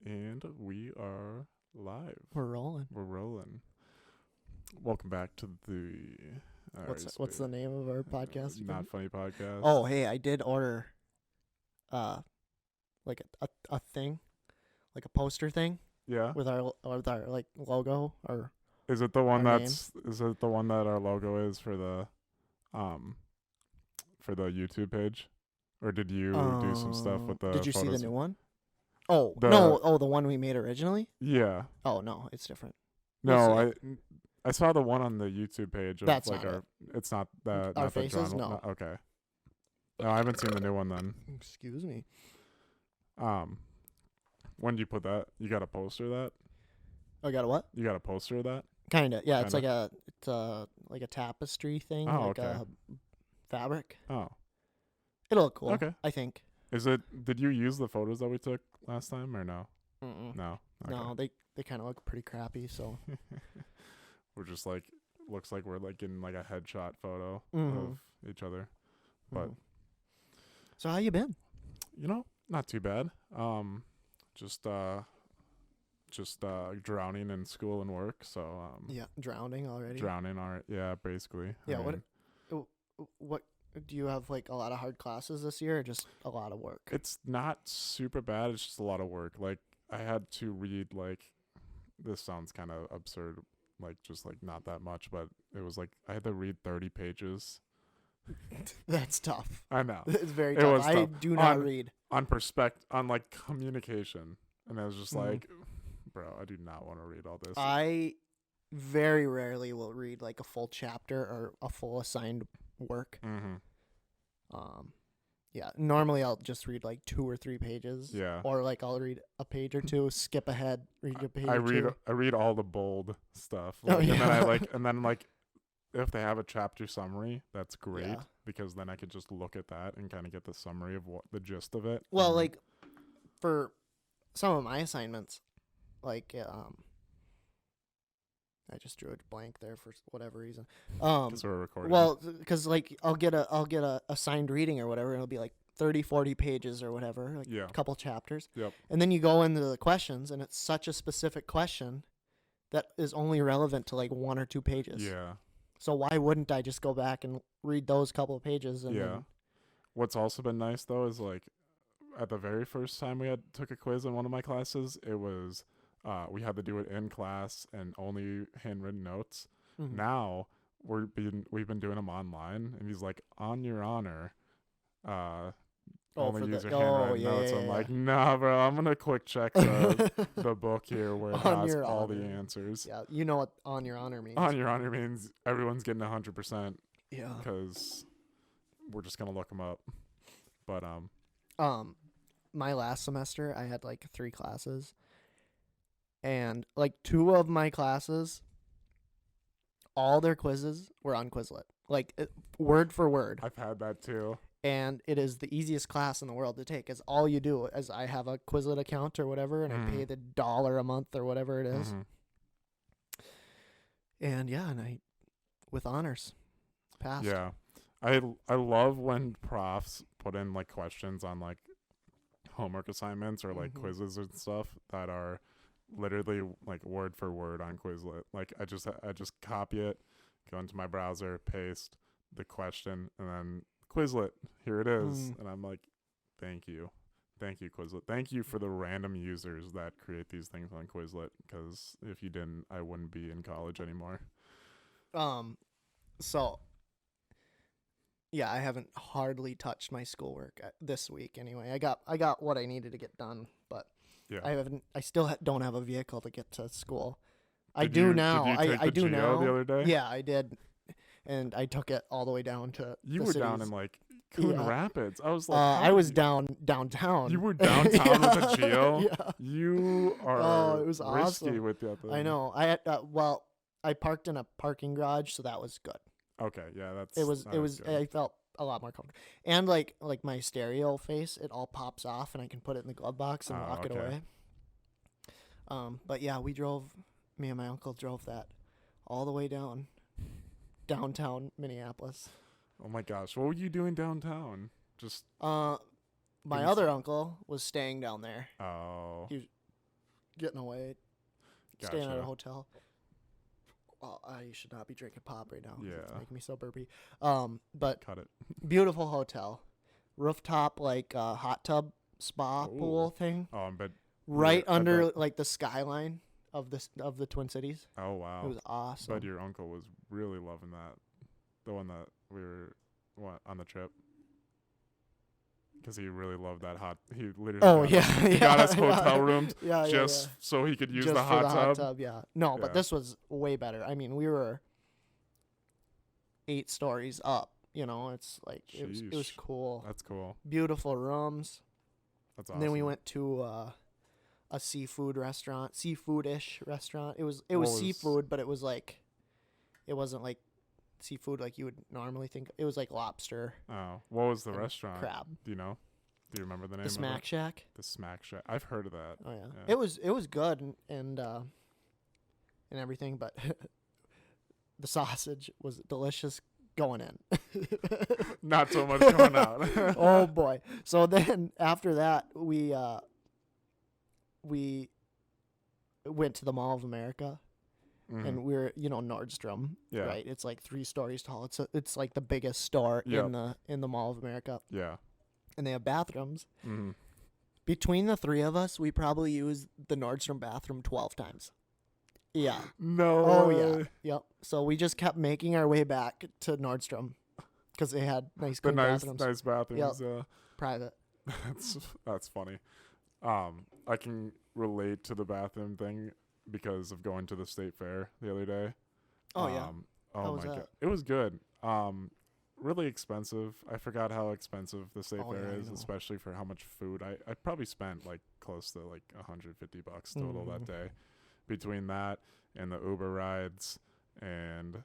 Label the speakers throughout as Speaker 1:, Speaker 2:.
Speaker 1: And we are live.
Speaker 2: We're rolling.
Speaker 1: We're rolling. Welcome back to the
Speaker 2: What's the name of our podcast again?
Speaker 1: Not Funny Podcast.
Speaker 2: Oh, hey, I did order like a thing, like a poster thing
Speaker 1: Yeah.
Speaker 2: with our like logo or
Speaker 1: Is it the one
Speaker 2: our
Speaker 1: is it the one that our logo is for the YouTube page? Or did you do some stuff with the
Speaker 2: Did you see
Speaker 1: photos?
Speaker 2: the new one? Oh,
Speaker 1: The-
Speaker 2: no. Oh, the one we made originally?
Speaker 1: Yeah.
Speaker 2: Oh, no, it's different.
Speaker 1: No,
Speaker 2: We'll
Speaker 1: I saw the one on the YouTube page of
Speaker 2: That's
Speaker 1: like
Speaker 2: not
Speaker 1: our it's not that
Speaker 2: Our
Speaker 1: not the
Speaker 2: faces?
Speaker 1: drawn one.
Speaker 2: No.
Speaker 1: Okay. No, I haven't seen the new one then.
Speaker 2: Excuse me.
Speaker 1: When do you put that? You got a poster of that?
Speaker 2: I got a what?
Speaker 1: You got a poster of that?
Speaker 2: Kind of. Yeah, it's
Speaker 1: Kinda.
Speaker 2: like a tapestry thing,
Speaker 1: Oh,
Speaker 2: like
Speaker 1: okay.
Speaker 2: a fabric.
Speaker 1: Oh.
Speaker 2: It'll look cool.
Speaker 1: Okay.
Speaker 2: I think.
Speaker 1: Did you use the photos that we took last time or no?
Speaker 2: Mm-mm.
Speaker 1: No. Okay.
Speaker 2: No, they kind of look pretty crappy. So.
Speaker 1: We're just like looks like we're like getting like a headshot photo
Speaker 2: Mhm.
Speaker 1: of each other. But
Speaker 2: Mhm. So how you been?
Speaker 1: Not too bad. Just drowning in school and work, so
Speaker 2: Yeah, drowning already.
Speaker 1: drowning alright. Yeah, basically.
Speaker 2: Yeah,
Speaker 1: I mean,
Speaker 2: What do you have, like a lot of hard classes this year, or just a lot of work?
Speaker 1: it's not super bad, it's just a lot of work. Like I had to read like this sounds kind of absurd, like just like not that much, but it was like I had to read 30 pages.
Speaker 2: That's tough.
Speaker 1: I know.
Speaker 2: It's very
Speaker 1: It
Speaker 2: tough.
Speaker 1: was
Speaker 2: I
Speaker 1: tough.
Speaker 2: do not
Speaker 1: On-
Speaker 2: read.
Speaker 1: on like communication, and I was just
Speaker 2: Mhm.
Speaker 1: like, bro, I do not want to read all this.
Speaker 2: I very rarely will read like a full chapter or a full assigned work.
Speaker 1: Mm-hmm.
Speaker 2: Yeah, normally I'll just read like 2 or 3 pages.
Speaker 1: Yeah.
Speaker 2: Or like I'll read a page or two, skip ahead, read a page
Speaker 1: I
Speaker 2: or
Speaker 1: read
Speaker 2: two.
Speaker 1: I read all the bold stuff.
Speaker 2: Oh,
Speaker 1: Like,
Speaker 2: yeah.
Speaker 1: and then like if they have a chapter summary, that's great
Speaker 2: Yeah.
Speaker 1: because then I could just look at that and kind of get the summary of what the gist of it.
Speaker 2: Well,
Speaker 1: and-
Speaker 2: like for some of my assignments, like I just drew a blank there for whatever reason.
Speaker 1: 'cause we're recording.
Speaker 2: Well, because like I'll get a assigned reading or whatever, and it'll be like 30, 40 pages or whatever, like
Speaker 1: Yeah.
Speaker 2: a couple chapters.
Speaker 1: Yep.
Speaker 2: And then you go into the questions, and it's such a specific question that is only relevant to like 1 or 2 pages.
Speaker 1: Yeah.
Speaker 2: So why wouldn't I just go back and read those couple of pages? And
Speaker 1: Yeah.
Speaker 2: then,
Speaker 1: What's also been nice though is like at the very first time we took a quiz in one of my classes, it was we had to do it in class and only handwritten notes.
Speaker 2: Mhm.
Speaker 1: Now we've been doing them online, and he's like, on your honor, only
Speaker 2: for
Speaker 1: use
Speaker 2: the-
Speaker 1: your handwritten
Speaker 2: yeah,
Speaker 1: notes.
Speaker 2: yeah,
Speaker 1: I'm
Speaker 2: yeah.
Speaker 1: like, nah, bro, I'm gonna quick check the book here where it
Speaker 2: On
Speaker 1: has
Speaker 2: your
Speaker 1: all the
Speaker 2: honor.
Speaker 1: answers.
Speaker 2: Yeah, you know what on your honor means.
Speaker 1: On your honor means everyone's getting 100%
Speaker 2: Yeah.
Speaker 1: because we're just gonna look them up. But
Speaker 2: My last semester I had like 3 classes, and like 2 of my classes, all their quizzes were on Quizlet, like word for word.
Speaker 1: I've had that too.
Speaker 2: And it is the easiest class in the world to take. Is all you do is I have a Quizlet account or whatever, and I pay the $1 a month or whatever it is.
Speaker 1: Mhm.
Speaker 2: And yeah, and I with honors passed.
Speaker 1: Yeah. I love when profs put in like questions on like homework assignments or like
Speaker 2: Mhm.
Speaker 1: quizzes and stuff that are literally like word for word on Quizlet. Like I just copy it, go into my browser, paste the question, and then Quizlet, here it is. And I'm like, thank you Quizlet. Thank you for the random users that create these things on Quizlet, because if you didn't, I wouldn't be in college anymore.
Speaker 2: So yeah, I haven't hardly touched my schoolwork this week. Anyway, I got what I needed to get done, but
Speaker 1: Yeah.
Speaker 2: I still don't have a vehicle to get to school. I
Speaker 1: Did
Speaker 2: do
Speaker 1: you-
Speaker 2: now.
Speaker 1: Did you take
Speaker 2: I
Speaker 1: the
Speaker 2: do
Speaker 1: Geo
Speaker 2: now.
Speaker 1: the other day?
Speaker 2: Yeah, I did, and I took it all the way down to.
Speaker 1: You
Speaker 2: the
Speaker 1: were down
Speaker 2: cities.
Speaker 1: in like Coon
Speaker 2: Yeah.
Speaker 1: Rapids. I was like,
Speaker 2: I was downtown.
Speaker 1: You were downtown with the Geo?
Speaker 2: Yeah.
Speaker 1: You are
Speaker 2: Oh, it was
Speaker 1: risky
Speaker 2: awesome.
Speaker 1: with the other.
Speaker 2: I know. I parked in a parking garage, so that was good.
Speaker 1: Okay, yeah, that
Speaker 2: It was.
Speaker 1: good.
Speaker 2: I felt a lot more comfortable, and like my stereo face, it all pops off, and I can put it in the glove box and
Speaker 1: Oh,
Speaker 2: walk it
Speaker 1: okay.
Speaker 2: away. But yeah, me and my uncle drove that all the way downtown Minneapolis.
Speaker 1: Oh my gosh, what were you doing downtown? Just
Speaker 2: My
Speaker 1: Things-
Speaker 2: other uncle was staying down there.
Speaker 1: oh,
Speaker 2: He- getting away, staying at a
Speaker 1: Gotcha.
Speaker 2: hotel. Oh, I should not be drinking pop right now. 'Cause it's
Speaker 1: Yeah.
Speaker 2: making me so burpy. But
Speaker 1: Cut it.
Speaker 2: beautiful hotel, rooftop like hot tub spa pool
Speaker 1: Ooh.
Speaker 2: thing,
Speaker 1: But
Speaker 2: right
Speaker 1: I
Speaker 2: under
Speaker 1: bet.
Speaker 2: like the skyline of the Twin Cities.
Speaker 1: Oh
Speaker 2: It
Speaker 1: wow.
Speaker 2: was awesome.
Speaker 1: But your uncle was really loving that. The one that we were on the trip. Because he really loved that hot. He literally.
Speaker 2: Oh
Speaker 1: got us,
Speaker 2: yeah,
Speaker 1: he
Speaker 2: yeah,
Speaker 1: got us
Speaker 2: yeah.
Speaker 1: hotel rooms
Speaker 2: Yeah,
Speaker 1: just so he could use
Speaker 2: just
Speaker 1: the
Speaker 2: for
Speaker 1: hot tub.
Speaker 2: Yeah. No, but
Speaker 1: Yeah.
Speaker 2: this was way better. I mean, we were 8 stories up. You know, it's like it was
Speaker 1: Sheesh.
Speaker 2: cool.
Speaker 1: That's cool.
Speaker 2: Beautiful rooms.
Speaker 1: That's
Speaker 2: And
Speaker 1: awesome.
Speaker 2: then we went to a seafood restaurant, seafood-ish restaurant. It was
Speaker 1: What was-
Speaker 2: seafood, but it wasn't like seafood like you would normally think. It was like lobster,
Speaker 1: Oh, what was the
Speaker 2: and
Speaker 1: restaurant?
Speaker 2: crab.
Speaker 1: Do you know? Do you remember the name
Speaker 2: The Smack
Speaker 1: of it?
Speaker 2: Shack.
Speaker 1: The Smack Shack. I've heard of that.
Speaker 2: Oh yeah.
Speaker 1: Yeah.
Speaker 2: It was good and everything, but the sausage was delicious going in.
Speaker 1: Not so much coming out.
Speaker 2: Oh boy. So then after that we went to the Mall of America.
Speaker 1: Mhm.
Speaker 2: And we're Nordstrom,
Speaker 1: Yeah.
Speaker 2: right? It's like 3 stories tall. It's like the biggest store
Speaker 1: Yep.
Speaker 2: in the Mall of America,
Speaker 1: Yeah.
Speaker 2: and they have bathrooms.
Speaker 1: Mm-hmm.
Speaker 2: Between the 3 of us, we probably used the Nordstrom bathroom 12 times. Yeah.
Speaker 1: No.
Speaker 2: Oh
Speaker 1: way.
Speaker 2: yeah. Yep. So we just kept making our way back to Nordstrom because they had nice
Speaker 1: The
Speaker 2: clean bathrooms,
Speaker 1: nice bathrooms. Yeah.
Speaker 2: private.
Speaker 1: That's funny. I can relate to the bathroom thing because of going to the state fair the other day.
Speaker 2: Oh yeah.
Speaker 1: Oh
Speaker 2: How was
Speaker 1: my
Speaker 2: that?
Speaker 1: god, it was good. Really expensive. I forgot how expensive the state
Speaker 2: Oh,
Speaker 1: fair
Speaker 2: yeah, I
Speaker 1: is,
Speaker 2: know.
Speaker 1: especially for how much food. I probably spent like close to like $150 total that
Speaker 2: Mhm.
Speaker 1: day, between that and the Uber rides and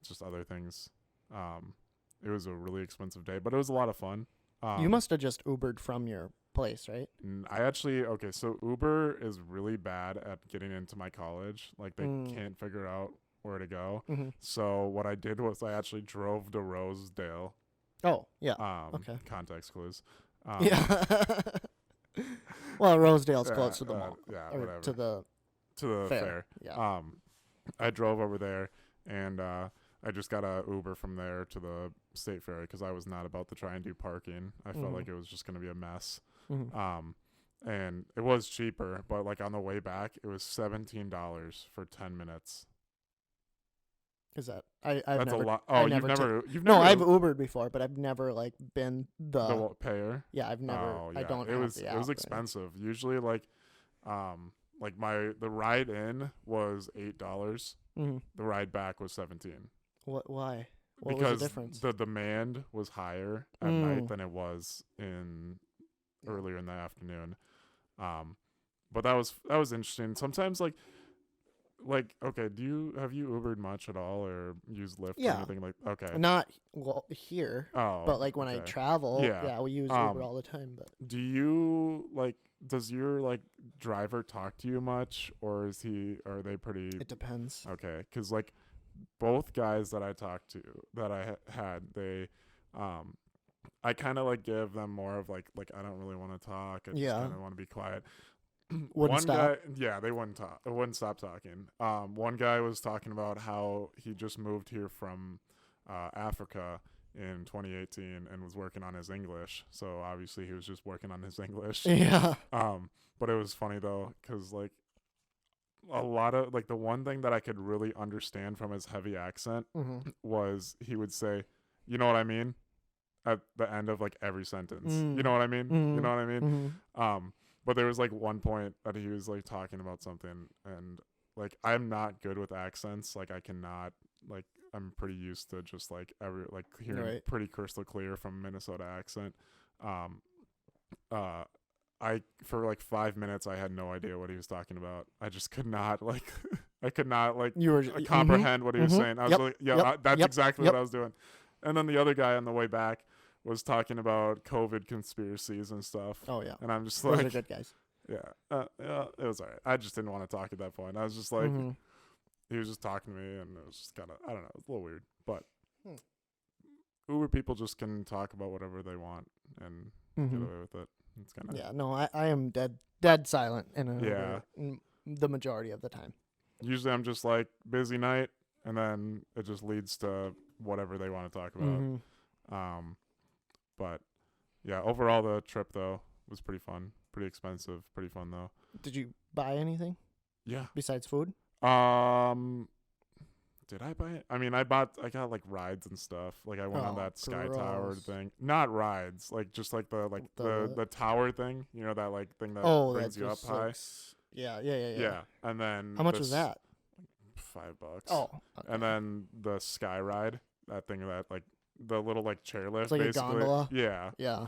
Speaker 1: just other things. It was a really expensive day, but it was a lot of fun.
Speaker 2: You must have just Ubered from your place, right?
Speaker 1: I actually so Uber is really bad at getting into my college. Like they can't figure out where to go.
Speaker 2: Mm-hmm.
Speaker 1: So what I did was I actually drove to Rosedale.
Speaker 2: Oh yeah. Okay.
Speaker 1: Context clues.
Speaker 2: Yeah. Well, Rosedale's
Speaker 1: yeah,
Speaker 2: close to the mall.
Speaker 1: Yeah,
Speaker 2: Or
Speaker 1: whatever.
Speaker 2: to the
Speaker 1: To the
Speaker 2: fair.
Speaker 1: fair.
Speaker 2: Yeah.
Speaker 1: I drove over there and I just got a Uber from there to the state fair because I was not about to try and do parking. I felt
Speaker 2: Mhm.
Speaker 1: like it was just going to be a mess.
Speaker 2: Mhm.
Speaker 1: And it was cheaper, but like on the way back, it was $17 for 10 minutes.
Speaker 2: Is that I've
Speaker 1: That's
Speaker 2: never,
Speaker 1: a lot.
Speaker 2: I
Speaker 1: Oh,
Speaker 2: never
Speaker 1: you've
Speaker 2: No,
Speaker 1: never
Speaker 2: I've Ubered before, but I've never like been
Speaker 1: the payer.
Speaker 2: yeah, I've never
Speaker 1: Oh,
Speaker 2: I
Speaker 1: yeah.
Speaker 2: don't
Speaker 1: It
Speaker 2: have
Speaker 1: was
Speaker 2: the
Speaker 1: it was
Speaker 2: app or
Speaker 1: expensive. Usually like the ride in was $8.
Speaker 2: anything.
Speaker 1: The ride back was 17.
Speaker 2: Why? What
Speaker 1: because
Speaker 2: was the difference?
Speaker 1: the demand was higher at night than it was in earlier in the afternoon. But that was interesting. Sometimes like okay, have you Ubered much at all or used Lyft
Speaker 2: Yeah.
Speaker 1: or anything like okay.
Speaker 2: Not here,
Speaker 1: Oh.
Speaker 2: but like when I
Speaker 1: okay.
Speaker 2: travel,
Speaker 1: Yeah.
Speaker 2: yeah, we use Uber all the time, but
Speaker 1: Do you does your driver talk to you much or are they pretty
Speaker 2: it depends.
Speaker 1: okay? Because like both guys that I talked to that I had, they I kind of give them more of like I don't really want to talk. I just
Speaker 2: Yeah.
Speaker 1: kind of want to be quiet.
Speaker 2: Wouldn't stop.
Speaker 1: Guy, yeah, they wouldn't talk. It wouldn't stop talking. One guy was talking about how he just moved here from Africa in 2018 and was working on his English. So obviously he was just working on his English.
Speaker 2: Yeah.
Speaker 1: But it was funny though, because a lot of the one thing that I could really understand from his heavy accent
Speaker 2: Mm-hmm.
Speaker 1: was he would say, "You know what I mean," at the end of every sentence. You know what I mean? You know what I mean?
Speaker 2: Mm-hmm.
Speaker 1: But there was one point that he was talking about something, and I'm not good with accents. I cannot I'm pretty used to just every hearing
Speaker 2: Right.
Speaker 1: pretty crystal clear from Minnesota accent. I for 5 minutes I had no idea what he was talking about. I just could not I could not
Speaker 2: You were
Speaker 1: comprehend what he was saying. I was
Speaker 2: Yep.
Speaker 1: yeah, that's
Speaker 2: Yep.
Speaker 1: exactly
Speaker 2: Yep.
Speaker 1: what I was doing. And then the other guy on the way back was talking about COVID conspiracies and stuff.
Speaker 2: Oh yeah.
Speaker 1: And I'm just
Speaker 2: Those are good guys.
Speaker 1: yeah, it was all right. I just didn't want to talk at that point. I was just
Speaker 2: Mhm.
Speaker 1: he was just talking to me, and it was just kind of, I don't know, it's a little weird. But
Speaker 2: Hmm.
Speaker 1: Uber people just can talk about whatever they want and get
Speaker 2: Mhm.
Speaker 1: away with it. It's kind of
Speaker 2: Yeah, no, I am dead silent in an
Speaker 1: Yeah.
Speaker 2: Uber the majority of the time.
Speaker 1: Usually I'm just like busy night, and then it just leads to whatever they want to talk about.
Speaker 2: Mhm.
Speaker 1: But yeah, overall the trip though was pretty fun, pretty expensive, pretty fun though.
Speaker 2: Did you buy anything
Speaker 1: Yeah.
Speaker 2: besides food?
Speaker 1: Did I buy it? I mean, I got like rides and stuff. Like I went on
Speaker 2: Oh,
Speaker 1: that Sky Tower
Speaker 2: gross.
Speaker 1: thing. Not rides, like just like the tower thing. You know, that like thing that
Speaker 2: Oh,
Speaker 1: brings
Speaker 2: that
Speaker 1: you up
Speaker 2: just
Speaker 1: high.
Speaker 2: like yeah.
Speaker 1: Yeah, and then
Speaker 2: How much was that?
Speaker 1: $5.
Speaker 2: Oh, okay.
Speaker 1: And then the Sky Ride, that thing that like the little like chairlift,
Speaker 2: It's like a
Speaker 1: basically.
Speaker 2: gondola?
Speaker 1: Yeah,
Speaker 2: Yeah,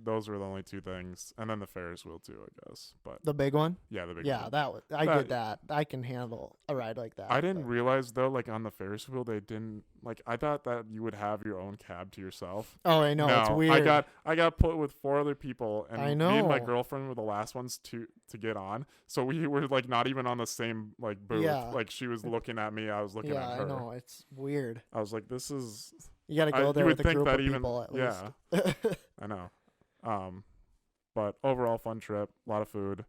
Speaker 1: those were the only two things, and then the Ferris wheel too, I guess. But
Speaker 2: the big one.
Speaker 1: yeah, the big
Speaker 2: Yeah,
Speaker 1: one.
Speaker 2: that was. I did that. I can handle a ride like that.
Speaker 1: I didn't
Speaker 2: but-
Speaker 1: realize though, like on the Ferris wheel, they didn't like. I thought that you would have your own cab to yourself.
Speaker 2: Oh, I know.
Speaker 1: No,
Speaker 2: It's weird.
Speaker 1: I got put with 4 other people, and
Speaker 2: I
Speaker 1: me and my
Speaker 2: know.
Speaker 1: girlfriend were the last ones to get on. So we were like not even on the same like booth.
Speaker 2: Yeah.
Speaker 1: Like she was looking at me, I was looking
Speaker 2: Yeah,
Speaker 1: at her.
Speaker 2: I know. It's weird.
Speaker 1: I was like, this is.
Speaker 2: You got to go
Speaker 1: you
Speaker 2: there
Speaker 1: would
Speaker 2: with a
Speaker 1: think
Speaker 2: group
Speaker 1: that
Speaker 2: of
Speaker 1: even
Speaker 2: people at
Speaker 1: yeah,
Speaker 2: least.
Speaker 1: I know. But overall fun trip, a lot of food,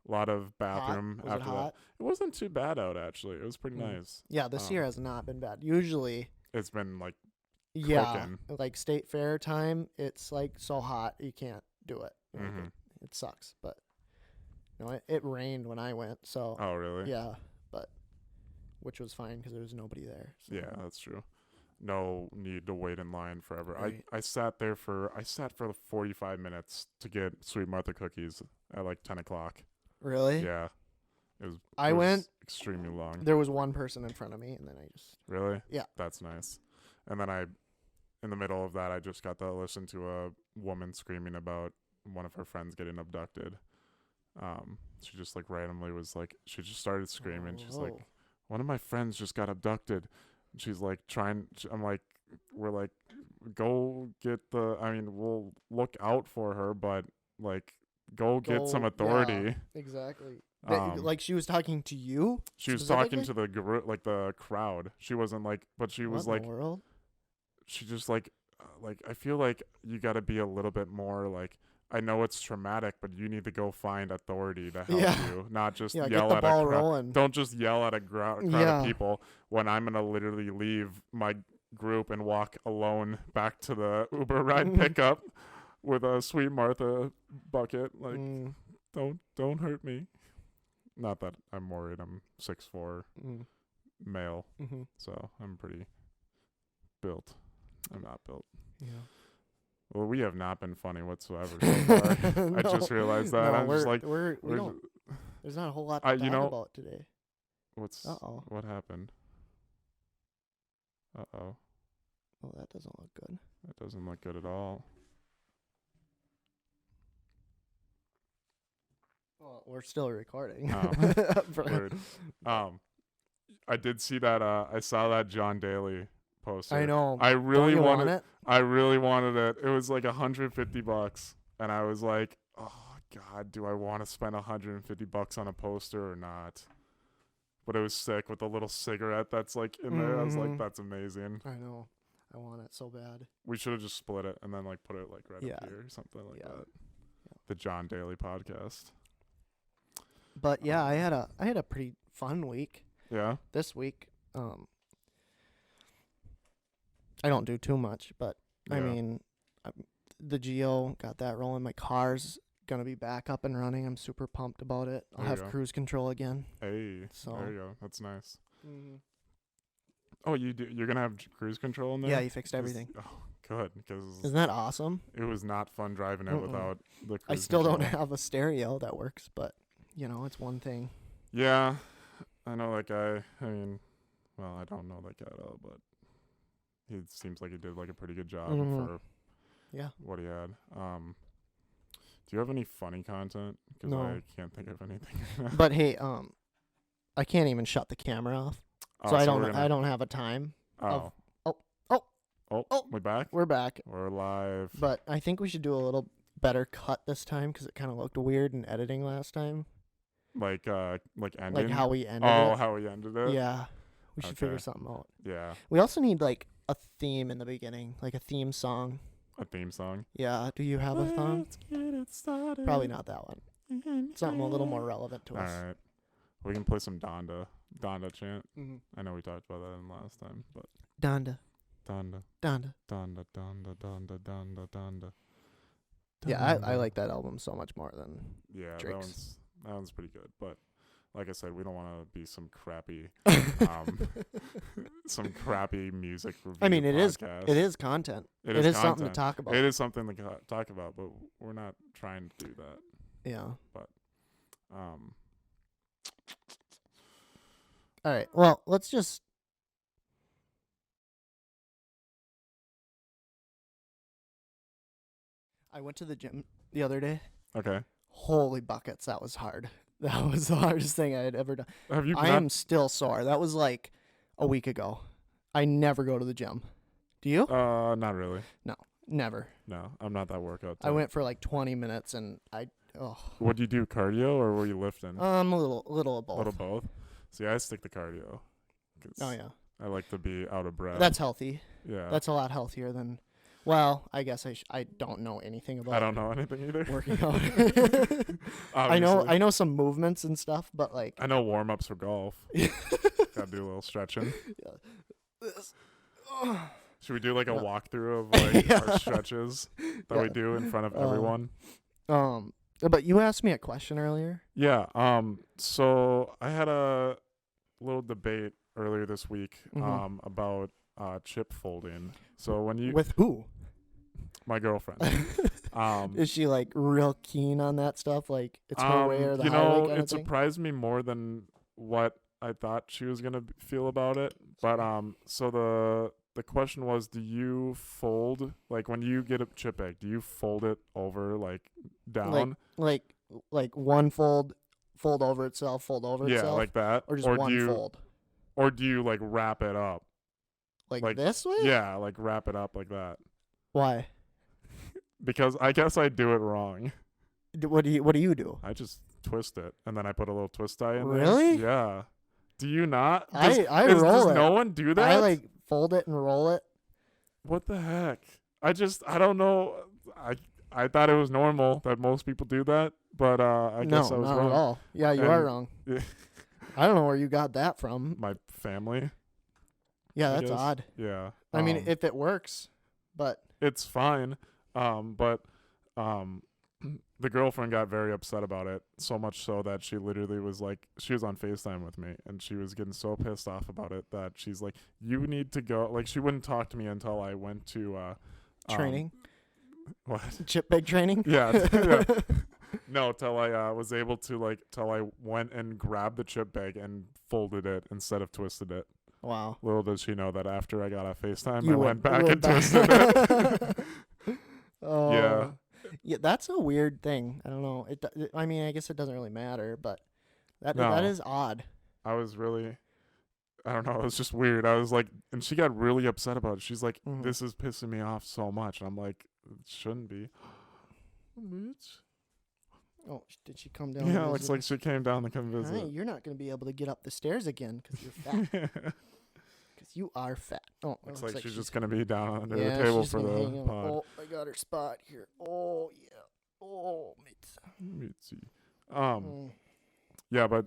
Speaker 1: a lot of bathroom
Speaker 2: Hot? Was it
Speaker 1: after
Speaker 2: hot?
Speaker 1: that. It wasn't too bad out actually. It was pretty nice.
Speaker 2: Yeah, this year has not been bad. Usually,
Speaker 1: It's been like
Speaker 2: yeah,
Speaker 1: cooking.
Speaker 2: like state fair time, it's like so hot you can't do it. Like,
Speaker 1: Mhm.
Speaker 2: it sucks, but it rained when I went, so
Speaker 1: Oh really?
Speaker 2: yeah, but which was fine because there was nobody there. So.
Speaker 1: Yeah, that's true. No need to wait in line forever.
Speaker 2: Right.
Speaker 1: I sat for 45 minutes to get Sweet Martha cookies at like 10 o'clock.
Speaker 2: Really?
Speaker 1: Yeah, it was.
Speaker 2: I
Speaker 1: it was
Speaker 2: went-
Speaker 1: extremely long.
Speaker 2: There was one person in front of me, and then I just
Speaker 1: Really?
Speaker 2: Yeah.
Speaker 1: That's nice. And then in the middle of that, I just got to listen to a woman screaming about one of her friends getting abducted. She just like randomly was like, she just started screaming. She's like,
Speaker 2: Whoa.
Speaker 1: one of my friends just got abducted. And she's like I'm like, we're like, go get we'll look out for her, but like, go get some
Speaker 2: Go-
Speaker 1: authority.
Speaker 2: yeah, exactly.
Speaker 1: Um,
Speaker 2: Like she was talking to you.
Speaker 1: She was talking
Speaker 2: specifically?
Speaker 1: to the like the crowd. She wasn't like, but she was
Speaker 2: What
Speaker 1: like,
Speaker 2: in the world?
Speaker 1: she just like I feel like you got to be a little bit more like, I know it's traumatic, but you need to go find authority to help
Speaker 2: Yeah.
Speaker 1: you, not just
Speaker 2: Yeah,
Speaker 1: yell
Speaker 2: get the
Speaker 1: at
Speaker 2: ball
Speaker 1: a crowd.
Speaker 2: rolling.
Speaker 1: Don't just yell at a crowd
Speaker 2: Yeah.
Speaker 1: of people when I'm gonna literally leave my group and walk alone back to the Uber ride pickup with a Sweet Martha bucket. Like,
Speaker 2: Mm,
Speaker 1: don't hurt me. Not that I'm worried. I'm 6'4"
Speaker 2: mm,
Speaker 1: male,
Speaker 2: mhm.
Speaker 1: so I'm pretty built. I'm not built.
Speaker 2: Yeah.
Speaker 1: Well, we have not been funny whatsoever so far. I just
Speaker 2: No,
Speaker 1: realized that.
Speaker 2: no,
Speaker 1: I'm just
Speaker 2: we're-
Speaker 1: like,
Speaker 2: we
Speaker 1: we're
Speaker 2: don't. There's not a whole lot to
Speaker 1: I-
Speaker 2: talk
Speaker 1: you know-
Speaker 2: about today. Uh-oh.
Speaker 1: what happened? Uh-oh.
Speaker 2: Oh, that doesn't look good.
Speaker 1: That doesn't look good at all.
Speaker 2: Well, we're still recording.
Speaker 1: Oh, weird. I did see that. I saw that John Daly poster.
Speaker 2: I know.
Speaker 1: I really
Speaker 2: Don't you
Speaker 1: wanted.
Speaker 2: want it?
Speaker 1: I really wanted it. It was like $150, and I was like, "Oh God, do I want to spend $150 on a poster or not?" But it was sick with the little cigarette that's like in there. I was like,
Speaker 2: Mhm.
Speaker 1: "That's amazing."
Speaker 2: I know. I want it so bad.
Speaker 1: We should have just split it and then like put it like right
Speaker 2: Yeah.
Speaker 1: up here or something like
Speaker 2: Yeah.
Speaker 1: that. The John Daly podcast.
Speaker 2: But yeah, I had a pretty fun week
Speaker 1: Yeah.
Speaker 2: this week. I don't do too much, but I
Speaker 1: Yeah.
Speaker 2: mean, the Geo got that rolling. My car's gonna be back up and running. I'm super pumped about it. I'll
Speaker 1: There you
Speaker 2: have
Speaker 1: go.
Speaker 2: cruise control again.
Speaker 1: Hey.
Speaker 2: So-
Speaker 1: There you go. That's nice. Oh, you do. You're gonna have cruise control in there.
Speaker 2: Yeah, he fixed
Speaker 1: 'Cause-
Speaker 2: everything.
Speaker 1: Oh, good. Because
Speaker 2: Isn't that awesome?
Speaker 1: it was not fun driving it
Speaker 2: Mm-mm.
Speaker 1: without the. Cruise
Speaker 2: I still don't
Speaker 1: control.
Speaker 2: have a stereo that works, but it's one thing.
Speaker 1: Yeah, I know that guy. I mean, well, I don't know that guy at all, but he seems like he did like a pretty good job
Speaker 2: Mhm.
Speaker 1: for
Speaker 2: Yeah.
Speaker 1: what he had. Do you have any funny content? Because
Speaker 2: No.
Speaker 1: I can't think of anything.
Speaker 2: But hey, I can't even shut the camera off,
Speaker 1: Oh,
Speaker 2: so I
Speaker 1: we're
Speaker 2: don't
Speaker 1: gonna-
Speaker 2: I don't have a time.
Speaker 1: Oh.
Speaker 2: Oh.
Speaker 1: Oh, we back?
Speaker 2: We're back,
Speaker 1: We're live.
Speaker 2: but I think we should do a little better cut this time because it kind of looked weird in editing last time,
Speaker 1: Like ending.
Speaker 2: like how we ended
Speaker 1: Oh,
Speaker 2: it.
Speaker 1: how we ended it.
Speaker 2: Yeah, we should figure
Speaker 1: Okay.
Speaker 2: something out.
Speaker 1: Yeah.
Speaker 2: We also need like a theme in the beginning, like a theme song.
Speaker 1: A theme song.
Speaker 2: Yeah. Do you have a song?
Speaker 1: Let's get it started.
Speaker 2: Probably not that one. Something a little more relevant to
Speaker 1: All
Speaker 2: us.
Speaker 1: right. We can play some Donda. Donda chant.
Speaker 2: Mm-hmm.
Speaker 1: I know we talked about that in last time, but
Speaker 2: Donda.
Speaker 1: Donda,
Speaker 2: Donda.
Speaker 1: Donda, Donda, Donda, Donda, Donda.
Speaker 2: Yeah, I like that album so much more than
Speaker 1: Yeah,
Speaker 2: Drake's.
Speaker 1: that one's pretty good. But like I said, we don't want to be some crappy music review.
Speaker 2: I mean,
Speaker 1: podcast.
Speaker 2: it is content.
Speaker 1: It
Speaker 2: is
Speaker 1: is
Speaker 2: something to
Speaker 1: content.
Speaker 2: talk about.
Speaker 1: It is something to talk about, but we're not trying to do that.
Speaker 2: Yeah.
Speaker 1: Um,
Speaker 2: All right. Well, let's just. I went to the gym the other day.
Speaker 1: okay.
Speaker 2: Holy buckets, that was hard. That was the hardest thing I had ever done.
Speaker 1: Have you?
Speaker 2: I am still sore. That was like a week ago. I never go to the gym. Do you?
Speaker 1: Not really.
Speaker 2: Never.
Speaker 1: No, I'm not that workout.
Speaker 2: I went for like 20 minutes and oh.
Speaker 1: What do you do? Cardio or were you lifting?
Speaker 2: A little of both.
Speaker 1: A little both. See, I stick to cardio. 'Cause
Speaker 2: Oh yeah.
Speaker 1: I like to be out of breath.
Speaker 2: That's healthy.
Speaker 1: yeah.
Speaker 2: That's a lot healthier than. Well, I guess I don't know anything about.
Speaker 1: I don't know anything either.
Speaker 2: Working out.
Speaker 1: Obviously.
Speaker 2: I know some movements and stuff, but like.
Speaker 1: I know warm ups for golf. Gotta do a little stretching. Should we do like a walkthrough of like our stretches that we do in front of everyone?
Speaker 2: But you asked me a question earlier.
Speaker 1: Yeah. So I had a little debate earlier this week about chip folding. So when you
Speaker 2: With who?
Speaker 1: my girlfriend.
Speaker 2: Is she like real keen on that stuff? Like it's her way or the
Speaker 1: you
Speaker 2: highway
Speaker 1: know,
Speaker 2: kind
Speaker 1: it
Speaker 2: of thing?
Speaker 1: surprised me more than what I thought she was gonna feel about it. But so the question was, do you fold, like when you get a chip bag, do you fold it over like down?
Speaker 2: Like one fold over itself, fold over
Speaker 1: Yeah,
Speaker 2: itself,
Speaker 1: like that.
Speaker 2: or just one fold,
Speaker 1: or do you like wrap it up?
Speaker 2: like this way?
Speaker 1: Yeah, like wrap it up like that.
Speaker 2: Why?
Speaker 1: Because I guess I do it wrong.
Speaker 2: What do you do?
Speaker 1: I just twist it and then I put a little twist tie in there.
Speaker 2: Really?
Speaker 1: Yeah. Do you not?
Speaker 2: I roll
Speaker 1: does
Speaker 2: it.
Speaker 1: no one do that?
Speaker 2: I like fold it and roll it.
Speaker 1: What the heck? I don't know. I thought it was normal that most people do that, but I guess I was
Speaker 2: not
Speaker 1: wrong.
Speaker 2: at all. Yeah, you are wrong.
Speaker 1: Yeah.
Speaker 2: I don't know where you got that from.
Speaker 1: My family.
Speaker 2: Yeah,
Speaker 1: I
Speaker 2: that's
Speaker 1: guess.
Speaker 2: odd.
Speaker 1: Yeah.
Speaker 2: I mean, if it works, but
Speaker 1: it's fine. But the girlfriend got very upset about it, so much so that she literally was like, she was on FaceTime with me and she was getting so pissed off about it that she's like, you need to go. Like, she wouldn't talk to me until I went to
Speaker 2: training.
Speaker 1: What?
Speaker 2: Chip bag training?
Speaker 1: Yeah. Yeah. No, till I was able to till I went and grabbed the chip bag and folded it instead of twisted it.
Speaker 2: Wow.
Speaker 1: Little does she know that after I got off FaceTime,
Speaker 2: You
Speaker 1: I
Speaker 2: went
Speaker 1: went back and
Speaker 2: back.
Speaker 1: twisted it.
Speaker 2: Oh.
Speaker 1: Yeah.
Speaker 2: Yeah, that's a weird thing. I don't know. I mean, I guess it doesn't really matter, but that
Speaker 1: No.
Speaker 2: is odd.
Speaker 1: I was really, I don't know, it was just weird. I was like, and she got really upset about it. She's like,
Speaker 2: Mhm.
Speaker 1: this is pissing me off so much. And I'm like, it shouldn't be. Bitch.
Speaker 2: Oh, did she come down?
Speaker 1: Yeah,
Speaker 2: and
Speaker 1: looks
Speaker 2: visit?
Speaker 1: like she came down to come visit.
Speaker 2: Hey, you're not going to be able to get up the stairs again because you're fat. Because you are fat. Oh,
Speaker 1: Looks like she's just going to be down under the
Speaker 2: yeah,
Speaker 1: table
Speaker 2: she's
Speaker 1: for
Speaker 2: gonna
Speaker 1: the
Speaker 2: hang out.
Speaker 1: pod.
Speaker 2: Oh, I got her spot here. Oh yeah. Oh,
Speaker 1: Mitzi.
Speaker 2: mm.
Speaker 1: Yeah, but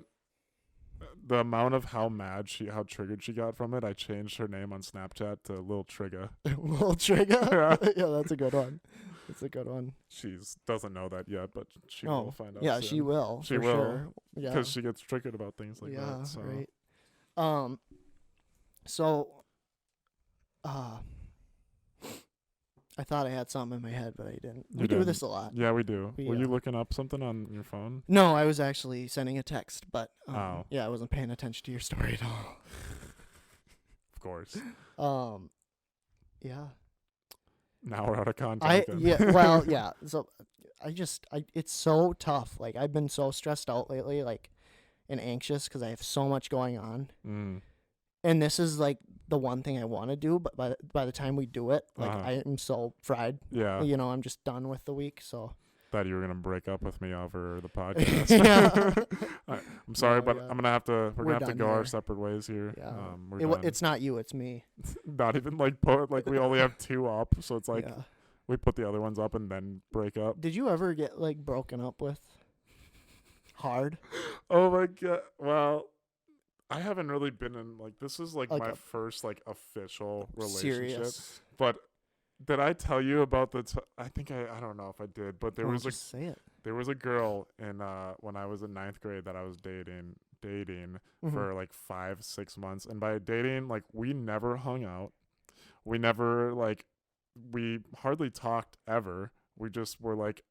Speaker 1: the amount of how triggered she got from it, I changed her name on Snapchat to Lil Trigga.
Speaker 2: Little trigger.
Speaker 1: Yeah.
Speaker 2: Yeah, that's a good one. That's a good one.
Speaker 1: She doesn't know that yet, but she
Speaker 2: Oh,
Speaker 1: will find out.
Speaker 2: Yeah,
Speaker 1: soon.
Speaker 2: she will.
Speaker 1: She
Speaker 2: for
Speaker 1: will,
Speaker 2: Sure. Yeah.
Speaker 1: Because she gets triggered about things like
Speaker 2: yeah.
Speaker 1: that. So.
Speaker 2: Right. So. I thought I had something in my head, but I didn't.
Speaker 1: You
Speaker 2: We do
Speaker 1: didn't.
Speaker 2: this a lot.
Speaker 1: Yeah, we do.
Speaker 2: We,
Speaker 1: Were you looking up something on your phone?
Speaker 2: No, I was actually sending a text, but
Speaker 1: Oh.
Speaker 2: yeah, I wasn't paying attention to your story at
Speaker 1: Of course.
Speaker 2: all. Yeah.
Speaker 1: Now we're out of contact.
Speaker 2: Well, yeah. So it's so tough. Like I've been so stressed out lately, like, and anxious because I have so much going on.
Speaker 1: Mm.
Speaker 2: And this is like the one thing I want to do, but by the time we do it, like
Speaker 1: Uh-huh.
Speaker 2: I am so fried.
Speaker 1: Yeah.
Speaker 2: You know, I'm just done with the week. So
Speaker 1: Thought you were gonna break up with me over the podcast.
Speaker 2: Yeah.
Speaker 1: I'm sorry,
Speaker 2: No,
Speaker 1: but
Speaker 2: yeah.
Speaker 1: we're gonna have to
Speaker 2: done
Speaker 1: go our
Speaker 2: here.
Speaker 1: separate ways here.
Speaker 2: Yeah.
Speaker 1: We're done.
Speaker 2: It's not you, it's me.
Speaker 1: Not even like we only have 2 up, so it's like
Speaker 2: Yeah.
Speaker 1: We put the other ones up and then break up.
Speaker 2: Did you ever get like broken up with hard?
Speaker 1: Oh my god. Well, I haven't really been in like this is like
Speaker 2: Like
Speaker 1: my
Speaker 2: a
Speaker 1: first like official relationship.
Speaker 2: Serious.
Speaker 1: But did I tell you about I think I don't know if I did, but there
Speaker 2: Oh,
Speaker 1: was
Speaker 2: just say it.
Speaker 1: there was a girl in when I was in ninth grade that I was dating for like 5-6 months, and by dating like we never hung out, we never like we hardly talked ever. We just were like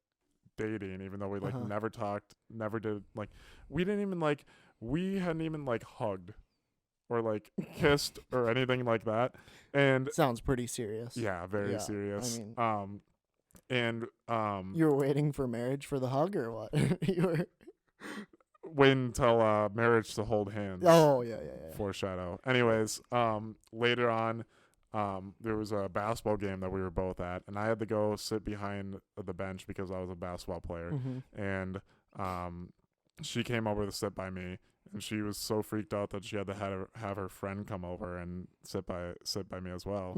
Speaker 1: dating, even though we like never talked, never did like we didn't even like we hadn't even like hugged or like kissed or anything like that. And
Speaker 2: Sounds pretty serious.
Speaker 1: yeah, very
Speaker 2: Yeah,
Speaker 1: serious.
Speaker 2: I mean,
Speaker 1: And
Speaker 2: you were waiting for marriage for the hug or what? You were.
Speaker 1: waiting until marriage to hold hands.
Speaker 2: Oh yeah.
Speaker 1: Foreshadow. Anyways, later on, there was a basketball game that we were both at, and I had to go sit behind the bench because I was a basketball player. And she came over to sit by me, and she was so freaked out that she had to have her friend come over and sit by me as well.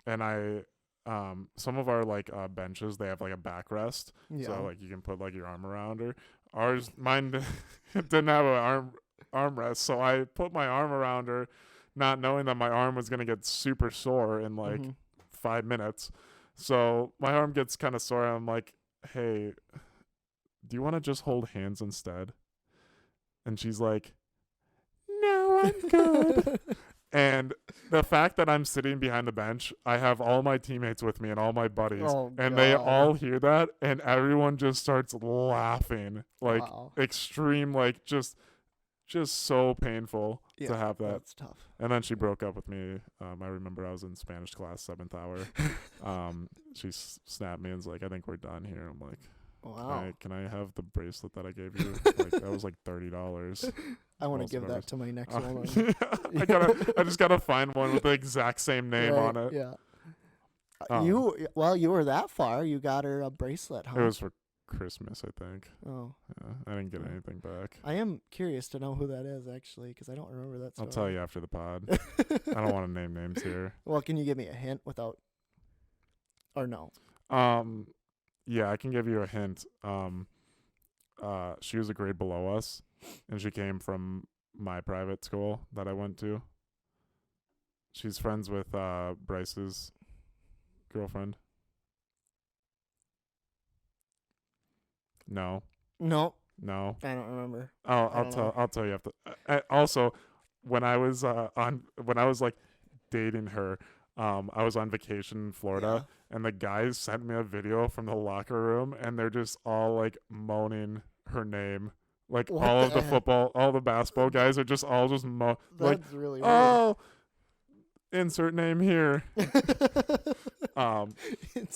Speaker 1: And I some of our like benches, they have like a backrest, so like you can put like your arm around her. Mine didn't have an armrest, so I put my arm around her, not knowing that my arm was gonna get super sore in like 5 minutes. So my arm gets kind of sore. And I'm like, hey, do you want to just hold hands instead? And she's like, no, I'm good. And the fact that I'm sitting behind the bench, I have all my teammates with me and all my buddies, and they all hear that, and everyone just starts laughing, like extreme, like just so painful to have that.
Speaker 2: That's tough.
Speaker 1: And then she broke up with me. I remember I was in Spanish class, 7th hour. She snapped me and was like, I think we're done here. I'm like,
Speaker 2: wow.
Speaker 1: Can I have the bracelet that I gave you? Like that was like $30.
Speaker 2: I want to give that to my next woman.
Speaker 1: I just gotta find one with the exact same name on it.
Speaker 2: Yeah. You were that far. You got her a bracelet, huh?
Speaker 1: It was for Christmas, I think.
Speaker 2: Oh.
Speaker 1: Yeah, I didn't get anything back.
Speaker 2: I am curious to know who that is actually, because I don't remember that story.
Speaker 1: I'll tell you after the pod. I don't want to name names here.
Speaker 2: Well, can you give me a hint without? Or no?
Speaker 1: Yeah, I can give you a hint. She was a grade below us, and she came from my private school that I went to. She's friends with Bryce's girlfriend. No.
Speaker 2: I don't remember.
Speaker 1: Oh, I'll tell you after. Also, when I was like dating her, I was on vacation in Florida, and the guys sent me a video from the locker room, and they're just all like moaning her name. Like all the basketball guys are just
Speaker 2: That's
Speaker 1: like,
Speaker 2: really weird.
Speaker 1: Oh, insert name here. And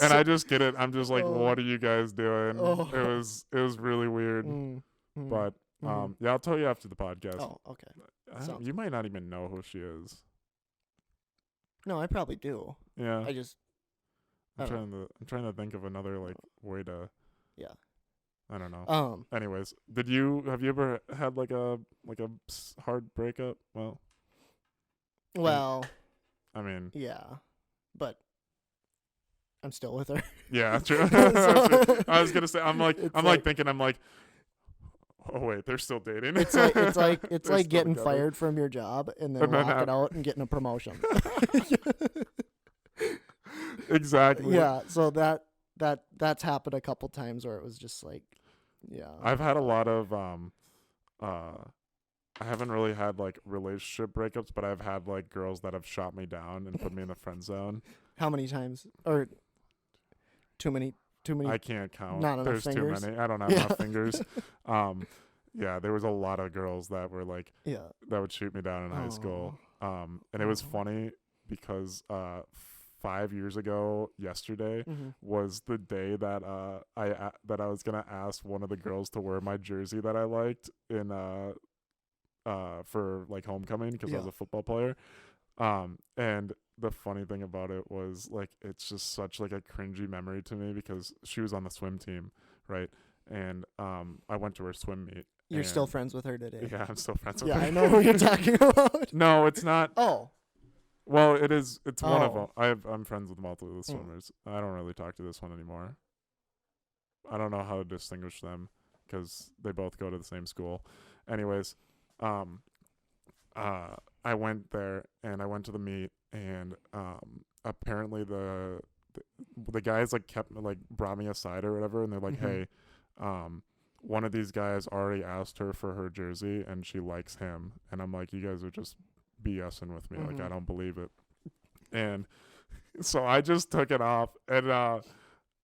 Speaker 1: I just get it. I'm just like, what are you guys doing? It was really weird. But yeah, I'll tell you after the podcast.
Speaker 2: Oh, okay.
Speaker 1: You might not even know who she is.
Speaker 2: No, I probably do.
Speaker 1: Yeah.
Speaker 2: I'm
Speaker 1: trying to think of another like way to.
Speaker 2: Yeah.
Speaker 1: I don't know. Anyways, have you ever had like a hard breakup? Well, I mean,
Speaker 2: yeah, but I'm still with her.
Speaker 1: Yeah, true. I was gonna say, I'm like thinking, oh wait, they're still dating.
Speaker 2: It's like getting fired from your job and then walking out and getting a promotion.
Speaker 1: Exactly.
Speaker 2: Yeah, so that's happened a couple times where it was just like, yeah.
Speaker 1: I've had a lot of I haven't really had like relationship breakups, but I've had like girls that have shot me down and put me in the friend zone.
Speaker 2: How many times? Or too many?
Speaker 1: I can't count.
Speaker 2: Not enough
Speaker 1: There's
Speaker 2: fingers.
Speaker 1: too many. I don't have enough fingers. Yeah, there was a lot of girls that were like, that would shoot me down in high school. And it was funny because 5 years ago yesterday was the day that I was gonna ask one of the girls to wear my jersey that I liked in for like homecoming because I was a football player. And the funny thing about it was like it's just such like a cringy memory to me because she was on the swim team, right? And I went to her swim meet.
Speaker 2: You're still friends with her today?
Speaker 1: Yeah, I'm still friends with her.
Speaker 2: Yeah, I know who you're talking about.
Speaker 1: No, it's not.
Speaker 2: Oh.
Speaker 1: Well, it's one of them.
Speaker 2: Oh.
Speaker 1: I'm friends with multiple of the swimmers. I don't really talk to this one anymore. I don't know how to distinguish them because they both go to the same school. Anyways, um, I went there and I went to the meet, and apparently the guys like kept like brought me aside or whatever, and they're like,
Speaker 2: Mhm.
Speaker 1: hey, one of these guys already asked her for her jersey and she likes him, and I'm like, you guys are just BSing with me. Like, I
Speaker 2: Mhm.
Speaker 1: don't believe it. And so I just took it off, and